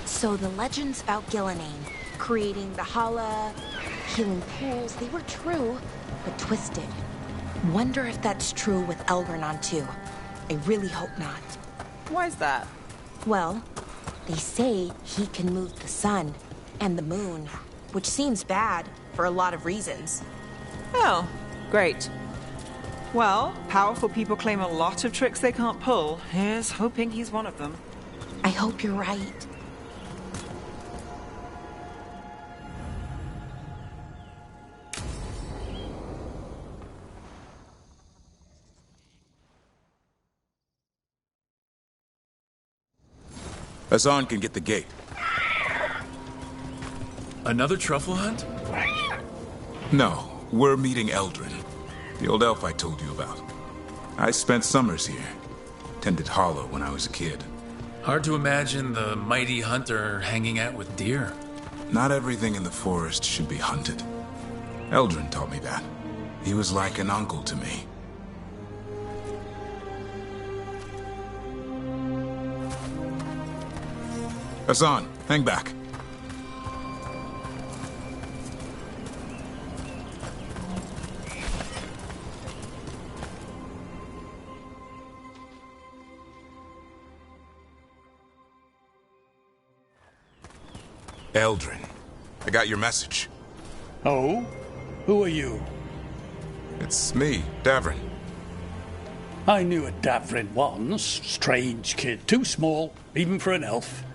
So the legends about Gillinane, creating the Hala, healing pools, they were true, but twisted. Wonder if that's true with Elgernon too. I really hope not. Why's that? Well, they say he can move the sun and the moon, which seems bad for a lot of reasons. Oh, great. Well, powerful people claim a lot of tricks they can't pull. Here's hoping he's one of them. I hope you're right. Hassan can get the gate. Another truffle hunt? No, we're meeting Eldrin, the old elf I told you about. I spent summers here. Tended Hollow when I was a kid. Hard to imagine the mighty hunter hanging out with deer. Not everything in the forest should be hunted. Eldrin taught me that. He was like an uncle to me. Hassan, hang back. Eldrin, I got your message. Oh? Who are you? It's me, Davrin. I knew a Davrin once. Strange kid. Too small, even for an elf.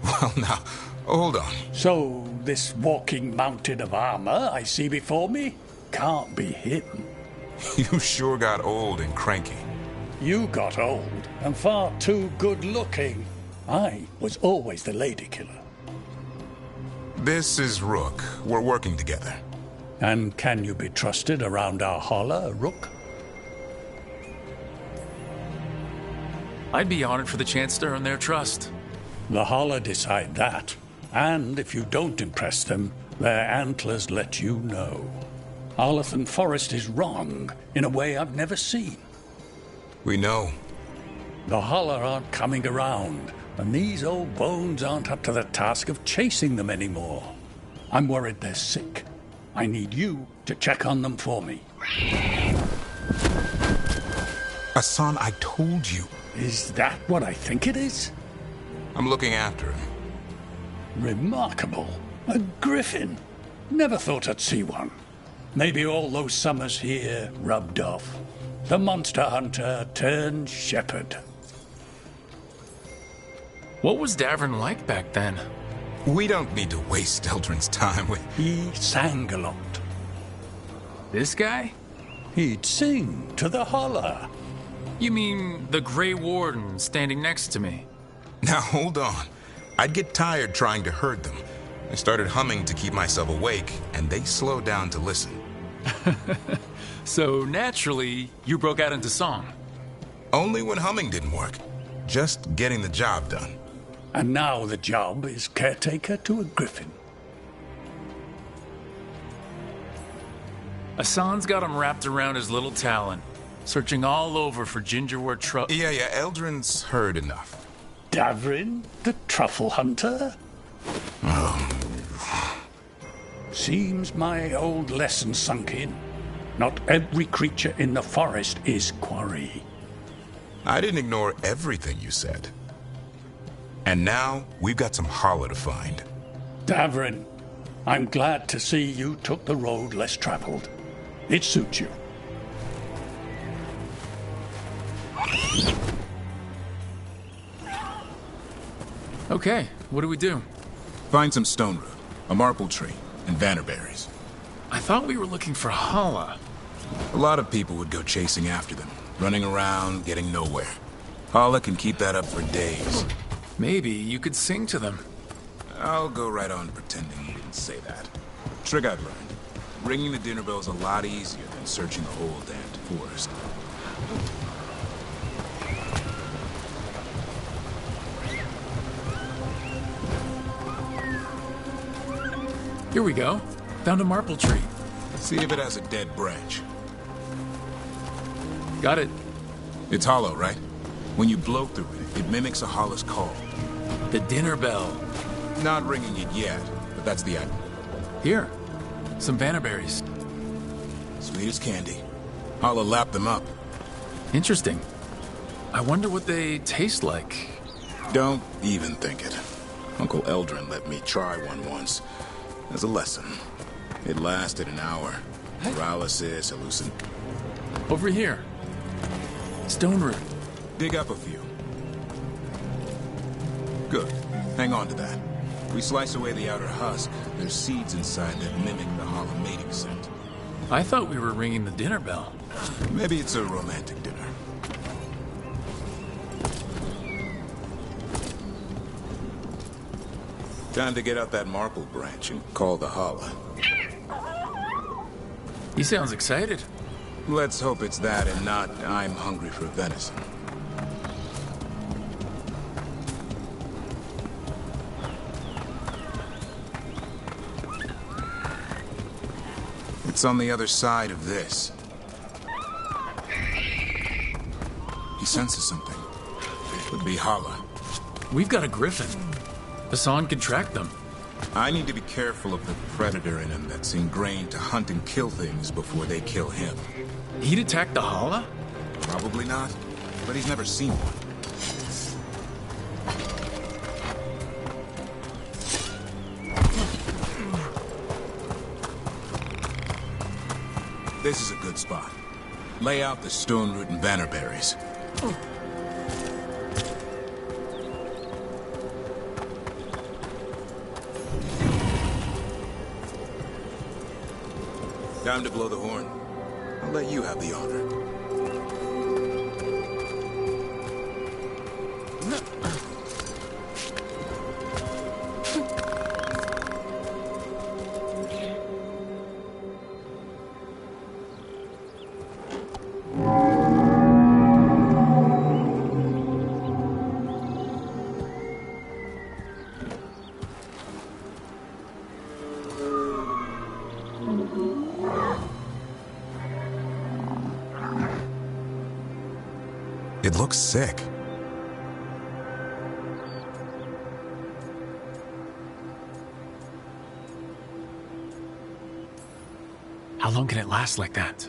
Well, now, hold on. So, this walking mountain of armor I see before me can't be hidden. You sure got old and cranky. You got old and far too good looking. I was always the lady killer. This is Rook. We're working together. And can you be trusted around our holler, Rook? I'd be honored for the chance to earn their trust. The holler decide that. And if you don't impress them, their antlers let you know. Arlathan Forest is wrong in a way I've never seen. We know. The holler aren't coming around, and these old bones aren't up to the task of chasing them anymore. I'm worried they're sick. I need you to check on them for me. Hassan, I told you. Is that what I think it is? I'm looking after him. Remarkable. A griffin. Never thought I'd see one. Maybe all those summers here rubbed off. The monster hunter turned shepherd. What was Davern like back then? We don't need to waste Eldrin's time with... He sang a lot. This guy? He'd sing to the holler. You mean the Grey Warden standing next to me? Now hold on. I'd get tired trying to herd them. I started humming to keep myself awake, and they slowed down to listen. So naturally, you broke out into song. Only when humming didn't work. Just getting the job done. And now the job is caretaker to a griffin. Hassan's got him wrapped around his little talon, searching all over for gingerwort truffle. Yeah, Eldrin's heard enough. Davrin, the truffle hunter? Seems my old lesson sunk in. Not every creature in the forest is quarry. I didn't ignore everything you said. And now, we've got some holler to find. Davrin, I'm glad to see you took the road less traveled. It suits you. Okay, what do we do? Find some stone root, a marple tree, and vannerberries. I thought we were looking for Hala. A lot of people would go chasing after them, running around, getting nowhere. Hala can keep that up for days. Maybe you could sing to them. I'll go right on pretending you didn't say that. Trick I've learned. Ringing the dinner bell's a lot easier than searching the whole damned forest. Here we go. Found a marple tree. See if it has a dead branch. Got it. It's hollow, right? When you blow through it, it mimics a hollow's call. The dinner bell. Not ringing it yet, but that's the idea. Here, some vannerberries. Sweet as candy. Hala lapped them up. Interesting. I wonder what they taste like. Don't even think it. Uncle Eldrin let me try one once. As a lesson. It lasted an hour. Paralysis, hallucin... Over here. Stone root. Dig up a few. Good. Hang on to that. We slice away the outer husk. There's seeds inside that mimic the hollow mating scent. I thought we were ringing the dinner bell. Maybe it's a romantic dinner. Time to get out that marple branch and call the holla. He sounds excited. Let's hope it's that and not I'm hungry for venison. It's on the other side of this. He senses something. Would be Hala. We've got a griffin. Hassan can track them. I need to be careful of the predator in him that's ingrained to hunt and kill things before they kill him. He'd attack the Hala? Probably not, but he's never seen one. This is a good spot. Lay out the stone root and vannerberries. Time to blow the horn. I'll let you have the honor. It looks sick. How long can it last like that?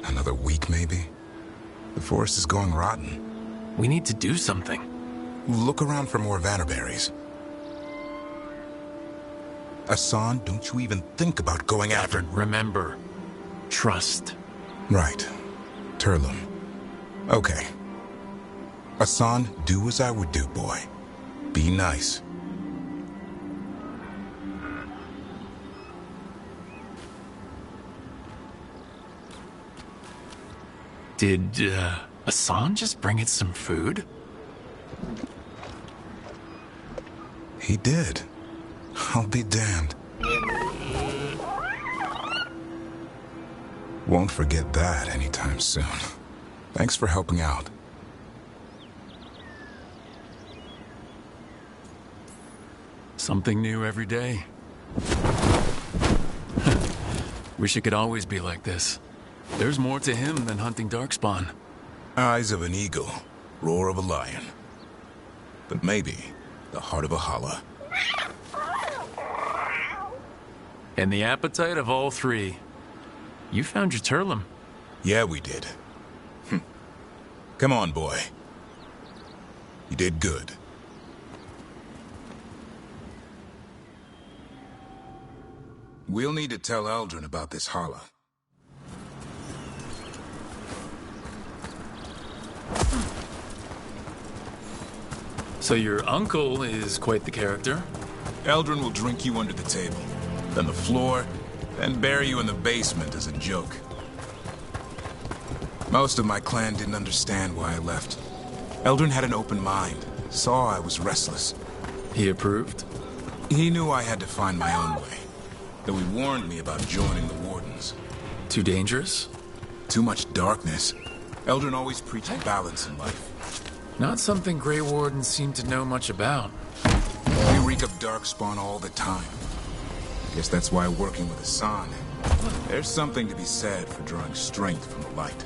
Another week, maybe? The forest is going rotten. We need to do something. Look around for more vannerberries. Hassan, don't you even think about going after... Remember, trust. Right. Turlum. Okay. Hassan, do as I would do, boy. Be nice. Did, Hassan just bring it some food? He did. I'll be damned. Won't forget that anytime soon. Thanks for helping out. Something new every day. Wish it could always be like this. There's more to him than hunting darkspawn. Eyes of an eagle, roar of a lion. But maybe the heart of a holla. And the appetite of all three. You found your Turlum. Yeah, we did. Come on, boy. You did good. We'll need to tell Eldrin about this holla. So your uncle is quite the character. Eldrin will drink you under the table, then the floor, then bury you in the basement as a joke. Most of my clan didn't understand why I left. Eldrin had an open mind, saw I was restless. He approved? He knew I had to find my own way, though he warned me about joining the Wardens. Too dangerous? Too much darkness. Eldrin always preached balance in life. Not something Grey Wardens seem to know much about. We reek of darkspawn all the time. Guess that's why working with Hassan, there's something to be said for drawing strength from the light.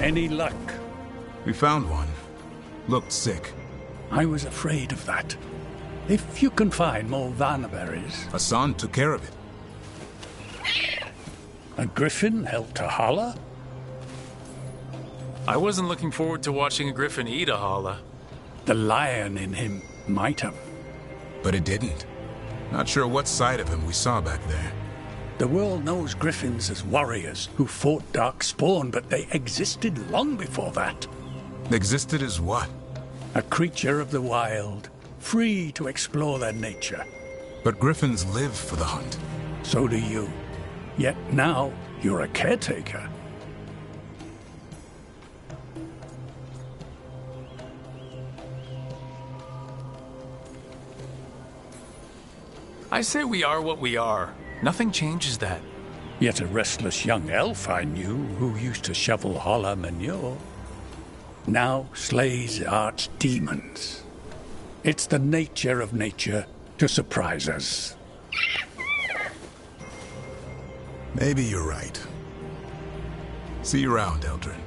Any luck? We found one. Looked sick. I was afraid of that. If you can find more Vanaberries... Hassan took care of it. A griffin helped a holla? I wasn't looking forward to watching a griffin eat a holla. The lion in him might have. But it didn't. Not sure what side of him we saw back there. The world knows griffins as warriors who fought darkspawn, but they existed long before that. Existed as what? A creature of the wild, free to explore their nature. But griffins live for the hunt. So do you. Yet now, you're a caretaker. I say we are what we are. Nothing changes that. Yet a restless young elf I knew who used to shovel holla manure now slays archdemons. It's the nature of nature to surprise us. Maybe you're right. See you around, Eldrin.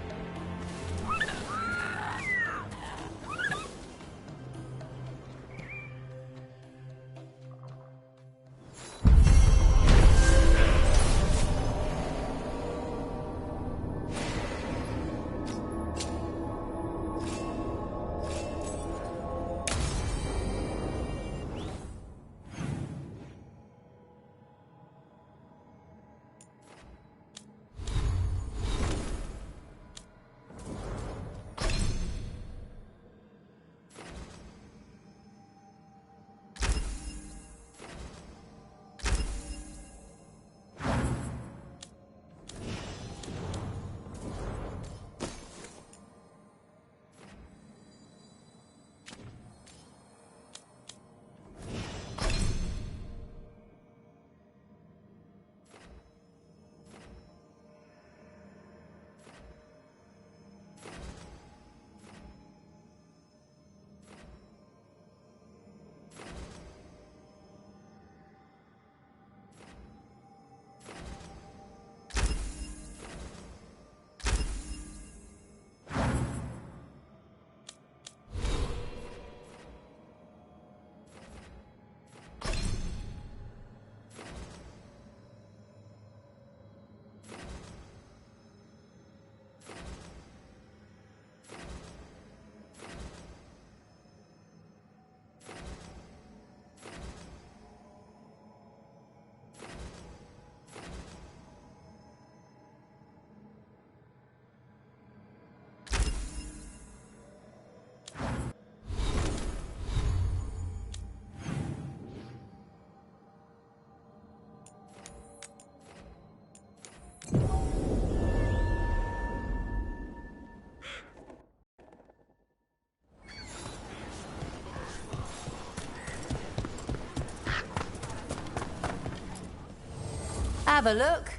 Have a look.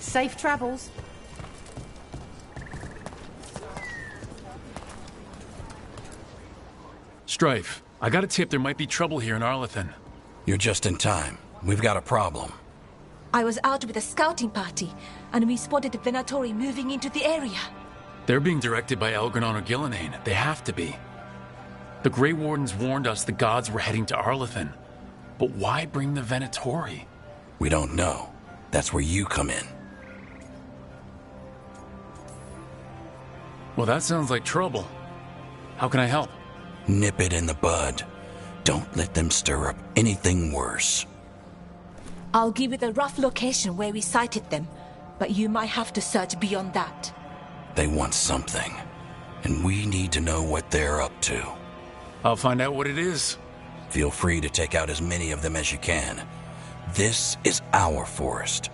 Safe travels. Strife, I got a tip there might be trouble here in Arlethan. You're just in time. We've got a problem. I was out with a scouting party, and we spotted the Venatori moving into the area. They're being directed by Elgranon or Gillenane. They have to be. The Grey Wardens warned us the gods were heading to Arlethan. But why bring the Venatori? We don't know. That's where you come in. Well, that sounds like trouble. How can I help? Nip it in the bud. Don't let them stir up anything worse. I'll give you the rough location where we sighted them, but you might have to search beyond that. They want something, and we need to know what they're up to. I'll find out what it is. Feel free to take out as many of them as you can. This is our forest.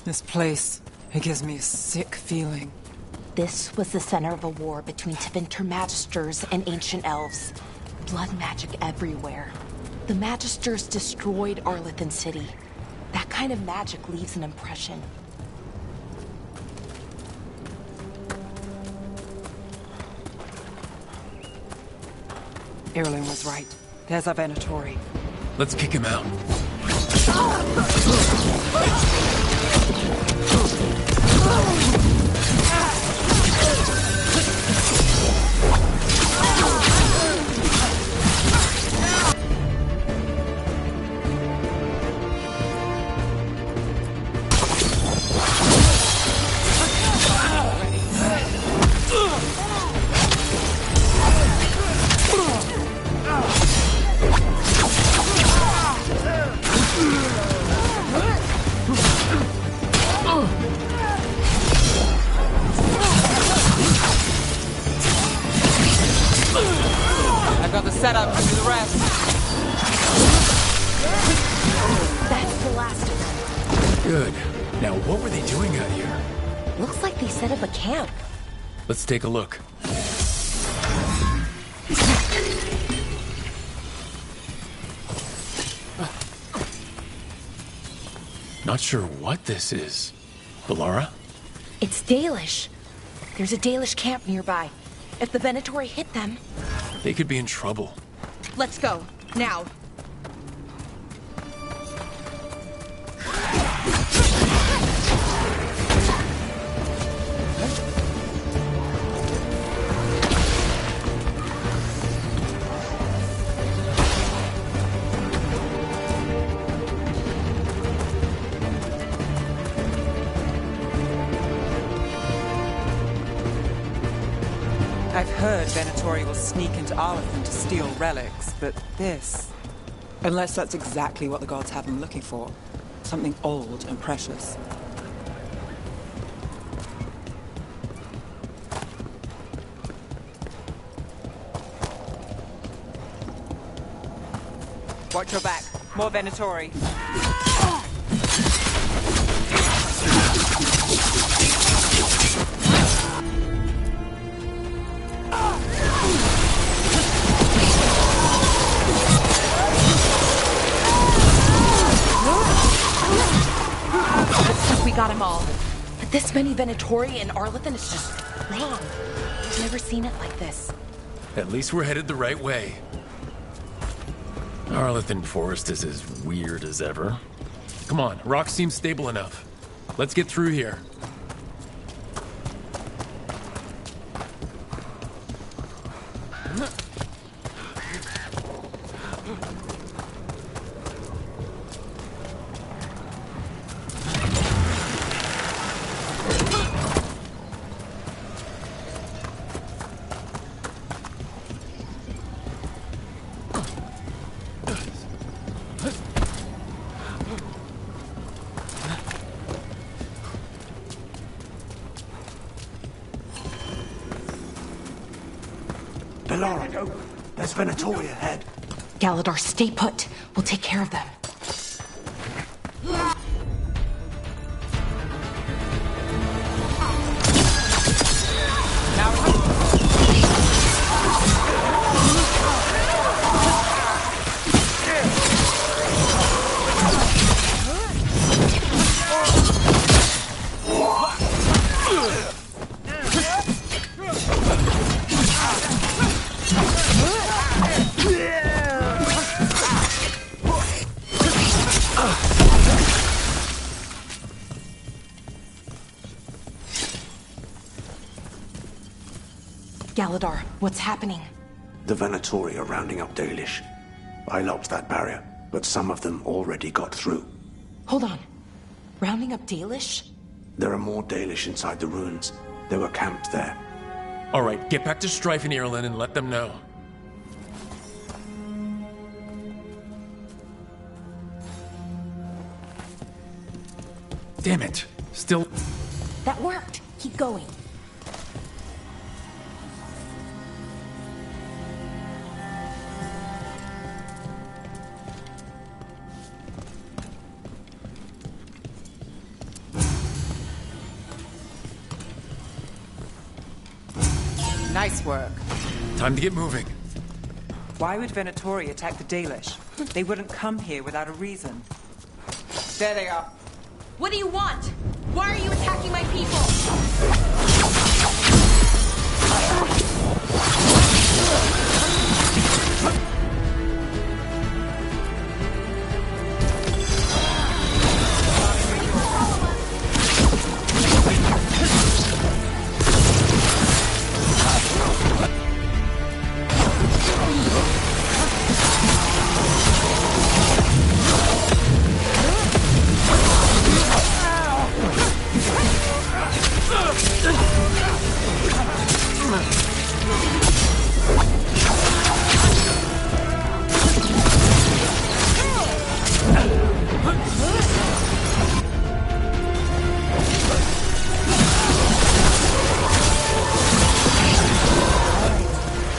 This place, it gives me a sick feeling. This was the center of a war between Tevinter Magisters and ancient elves. Blood magic everywhere. The Magisters destroyed Arlethan City. That kind of magic leaves an impression. Erlen was right. There's our Venatori. Let's kick him out. I've got the setup to do the rest. That's the last of them. Good. Now, what were they doing out here? Looks like they set up a camp. Let's take a look. Not sure what this is. Valara? It's Dalish. There's a Dalish camp nearby. If the Venatori hit them... They could be in trouble. Let's go. Now. I've heard Venatori will sneak into Arlethan to steal relics, but this... Unless that's exactly what the gods have them looking for. Something old and precious. Watch your back. More Venatori. We got them all. But this many Venatori in Arlethan is just wrong. I've never seen it like this. At least we're headed the right way. Arlethan Forest is as weird as ever. Come on, rock seems stable enough. Let's get through here. Alara, there's Venatori ahead. Galador, stay put. We'll take care of them. Galador, what's happening? The Venatori are rounding up Dalish. I locked that barrier, but some of them already got through. Hold on. Rounding up Dalish? There are more Dalish inside the ruins. They were camped there. All right, get back to Strife and Irulan and let them know. Damn it. Still... That worked. Keep going. Nice work. Time to get moving. Why would Venatori attack the Dalish? They wouldn't come here without a reason. There they are. What do you want? Why are you attacking my people?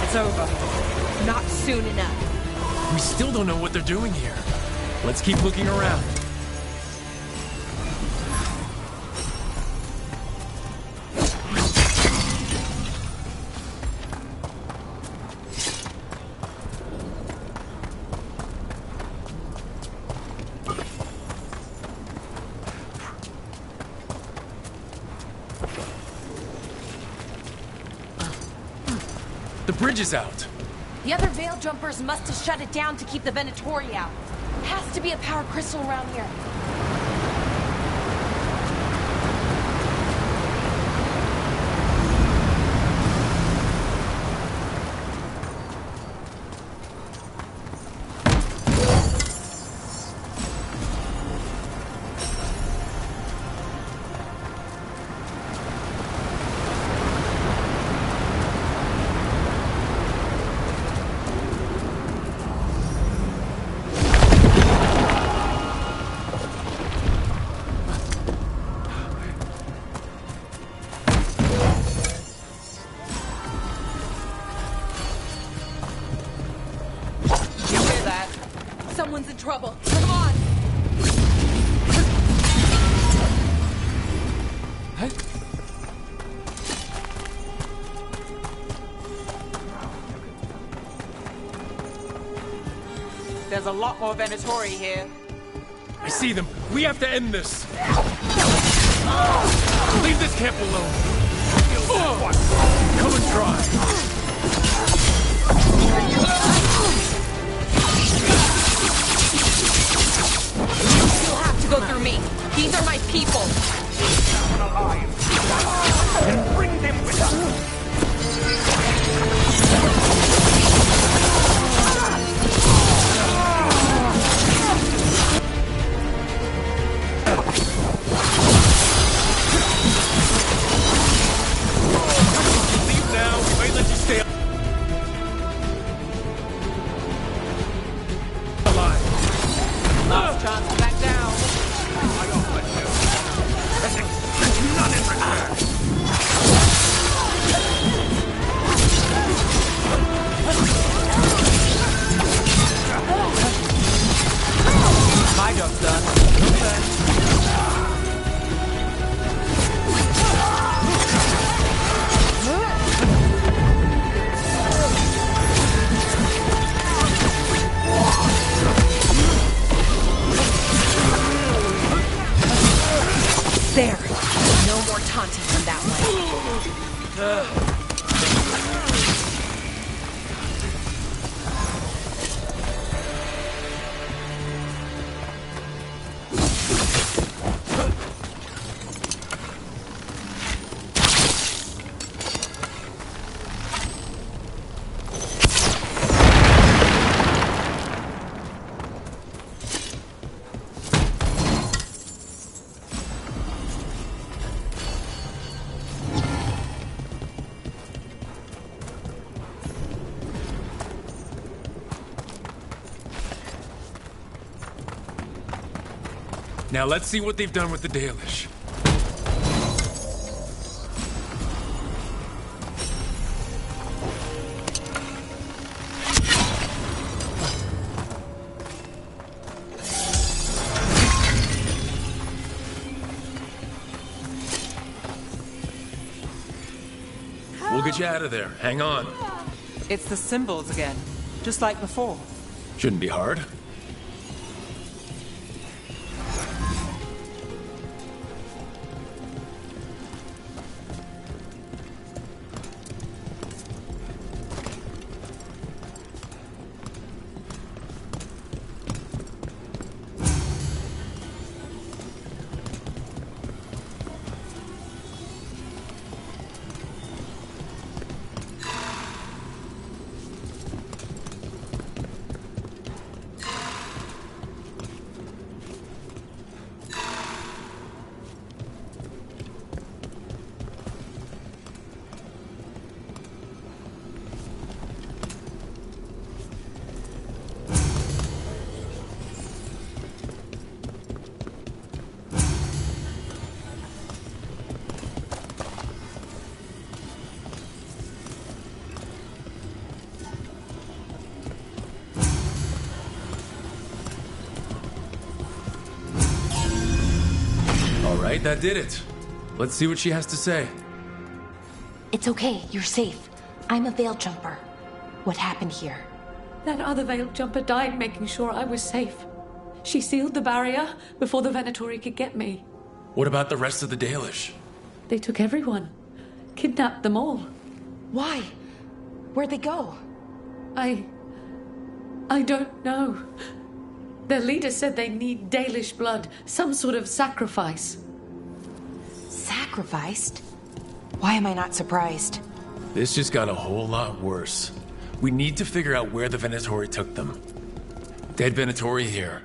It's over. Not soon enough. We still don't know what they're doing here. Let's keep looking around. The bridge is out. The other Veil Jumpers must have shut it down to keep the Venatori out. Has to be a power crystal around here. Someone's in trouble. Come on! There's a lot more Venatori here. I see them. We have to end this. Leave this camp alone. Come and try. You'll have to go through me. These are my people. And bring them with us. Leave now. We may let you stay alive. Last chance to back down. There. No more taunting them that way. Now let's see what they've done with the Dalish. We'll get you out of there. Hang on. It's the symbols again, just like before. Shouldn't be hard. Right, that did it. Let's see what she has to say. It's okay, you're safe. I'm a veil jumper. What happened here? That other veil jumper died making sure I was safe. She sealed the barrier before the Venatori could get me. What about the rest of the Dalish? They took everyone. Kidnapped them all. Why? Where'd they go? I don't know. Their leader said they need Dalish blood, some sort of sacrifice. Sacrificed? Why am I not surprised? This just got a whole lot worse. We need to figure out where the Venatori took them. Dead Venatori here.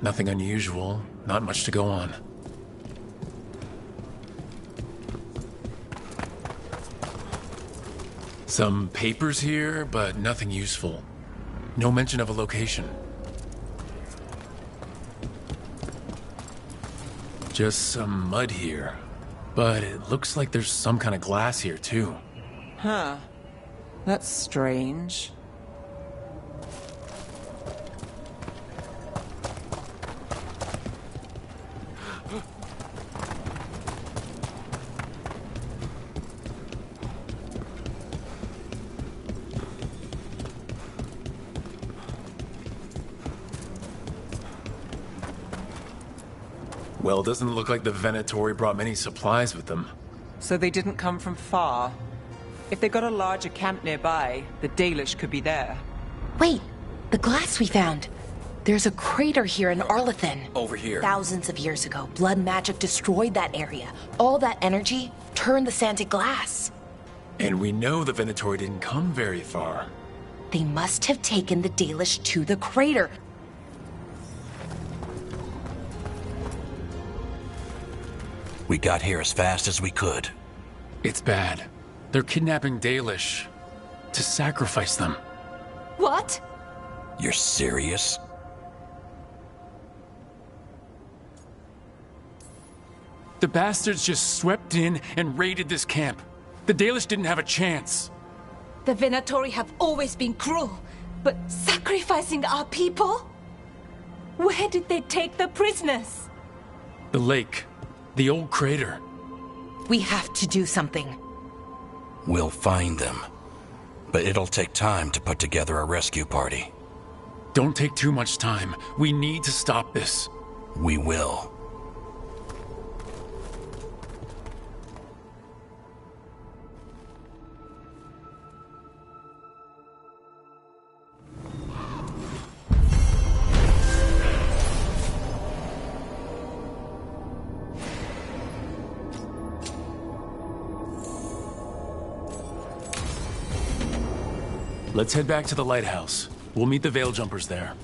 Nothing unusual, not much to go on. Some papers here, but nothing useful. No mention of a location. Just some mud here. But it looks like there's some kind of glass here, too. Huh. That's strange. Well, it doesn't look like the Venatori brought many supplies with them. So they didn't come from far. If they got a larger camp nearby, the Dalish could be there. Wait, the glass we found. There's a crater here in Arlethan. Over here. Thousands of years ago, blood magic destroyed that area. All that energy turned the sand to glass. And we know the Venatori didn't come very far. They must have taken the Dalish to the crater. We got here as fast as we could. It's bad. They're kidnapping Dalish to sacrifice them. What? You're serious? The bastards just swept in and raided this camp. The Dalish didn't have a chance. The Venatori have always been cruel, but sacrificing our people? Where did they take the prisoners? The lake. The old crater. We have to do something. We'll find them. But it'll take time to put together a rescue party. Don't take too much time. We need to stop this. We will. Let's head back to the lighthouse. We'll meet the Veil Jumpers there.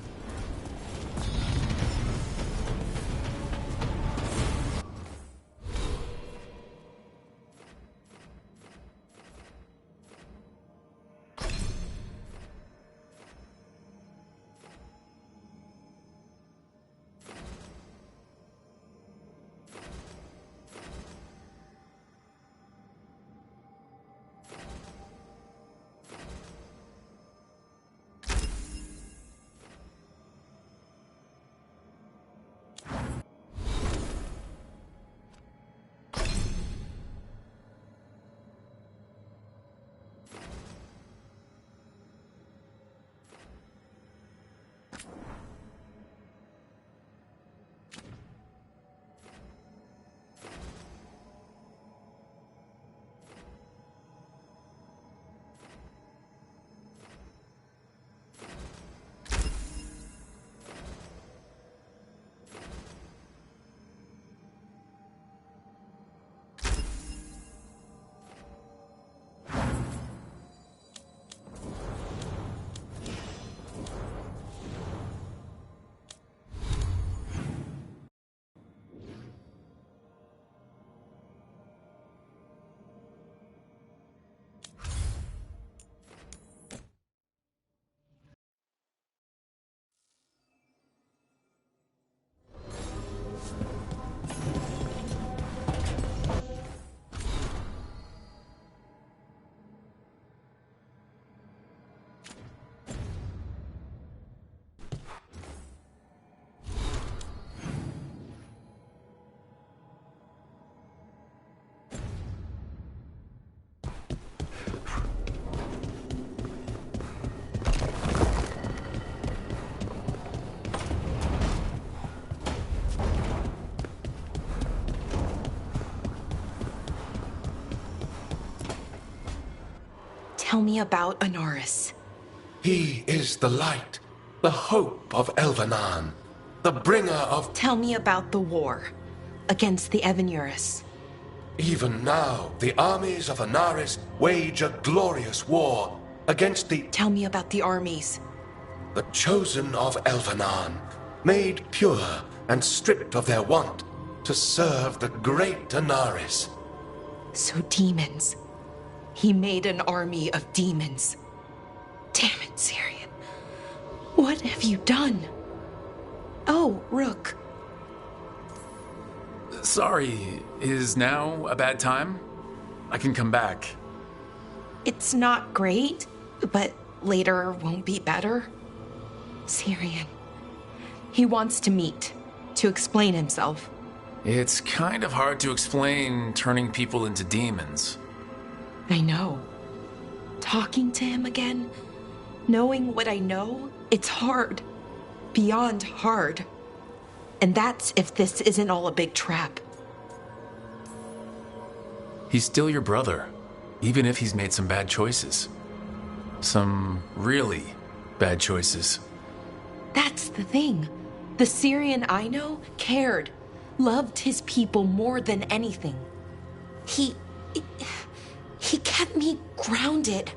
Tell me about Anaris. He is the light, the hope of Elvenan, the bringer of... Tell me about the war against the Evenuris. Even now, the armies of Anaris wage a glorious war against the... Tell me about the armies. The chosen of Elvenan, made pure and stripped of their want to serve the great Anaris. So demons. He made an army of demons. Damn it, Syrian. What have you done? Oh, Rook. Sorry, is now a bad time? I can come back. It's not great, but later won't be better. Syrian. He wants to meet, to explain himself. It's kind of hard to explain turning people into demons. I know. Talking to him again, knowing what I know, it's hard. Beyond hard. And that's if this isn't all a big trap. He's still your brother, even if he's made some bad choices. Some really bad choices. That's the thing. The Syrian I know cared, loved his people more than anything. He kept me grounded,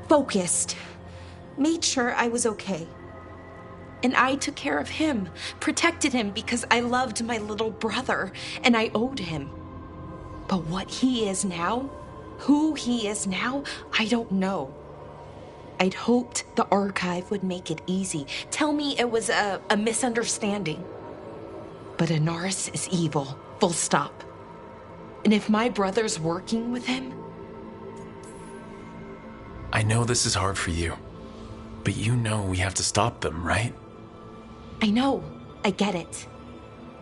focused, made sure I was okay. And I took care of him, protected him because I loved my little brother and I owed him. But what he is now, who he is now, I don't know. I'd hoped the archive would make it easy, tell me it was a misunderstanding. But Anaris is evil, full stop. And if my brother's working with him... I know this is hard for you, but you know we have to stop them, right? I know, I get it.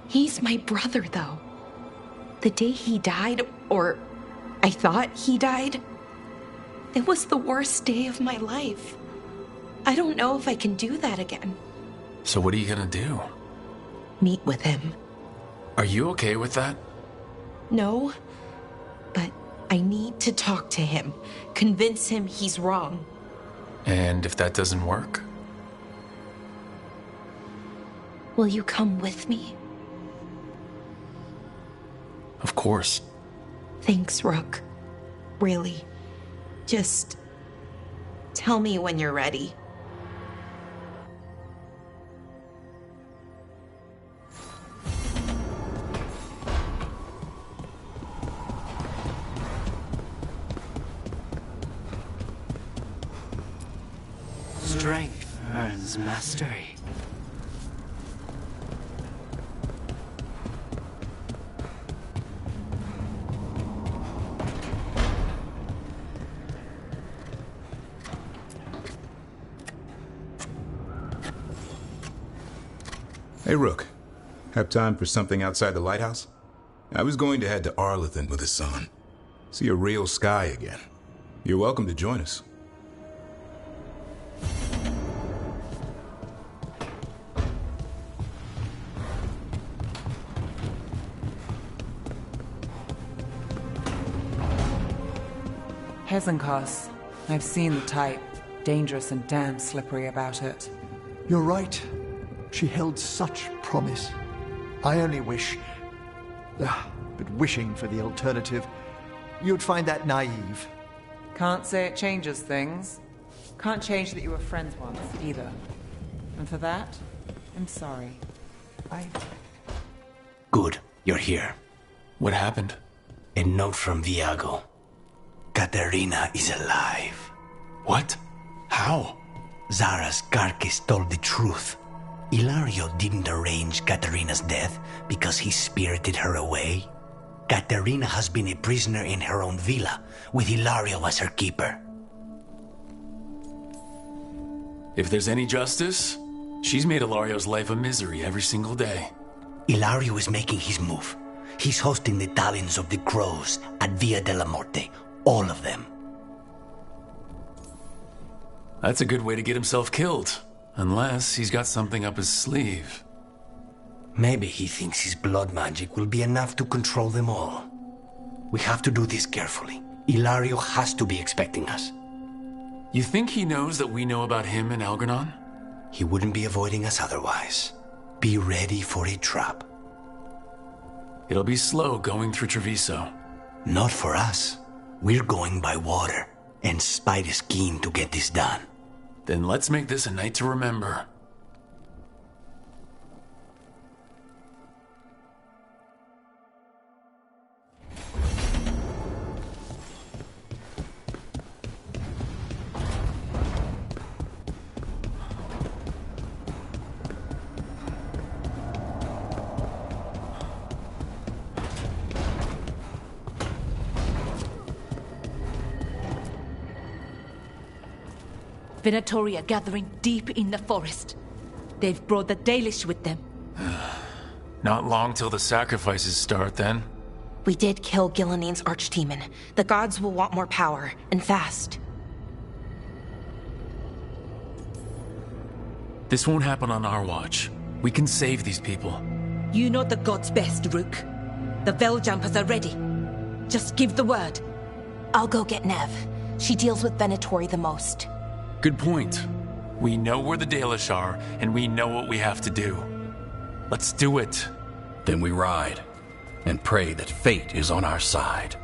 He's my brother, though. The day he died, or I thought he died, it was the worst day of my life. I don't know if I can do that again. So what are you gonna do? Meet with him. Are you okay with that? No, but I need to talk to him, convince him he's wrong. And if that doesn't work? Will you come with me? Of course. Thanks, Rook. Really. Just Tell me when you're ready. Strength earns mastery. Hey, Rook. Have time for something outside the lighthouse? I was going to head to Arlington with the sun. See a real sky again. You're welcome to join us. Hezenkos. I've seen the type. Dangerous and damn slippery about it. You're right. She held such promise. I only wish... but wishing for the alternative, you'd find that naive. Can't say it changes things. Can't change that you were friends once, either. And for that, I'm sorry. Good, you're here. What happened? A note from Viago. Katerina is alive. What? How? Zara's carcass told the truth. Ilario didn't arrange Katerina's death because he spirited her away. Katerina has been a prisoner in her own villa, with Ilario as her keeper. If there's any justice, she's made Ilario's life a misery every single day. Ilario is making his move. He's hosting the talents of the crows at Via della Morte. All of them. That's a good way to get himself killed. Unless he's got something up his sleeve. Maybe he thinks his blood magic will be enough to control them all. We have to do this carefully. Ilario has to be expecting us. You think he knows that we know about him and Algernon? He wouldn't be avoiding us otherwise. Be ready for a trap. It'll be slow going through Treviso. Not for us. We're going by water, and Spite is keen to get this done. Then let's make this a night to remember. Venatori are gathering deep in the forest. They've brought the Dalish with them. Not long till the sacrifices start, then. We did kill Gillening's archdemon. The gods will want more power, and fast. This won't happen on our watch. We can save these people. You know the gods best, Rook. The Veiljumpers are ready. Just give the word. I'll go get Nev. She deals with Venatori the most. Good point. We know where the Dalish are, and we know what we have to do. Let's do it. Then we ride, and pray that fate is on our side.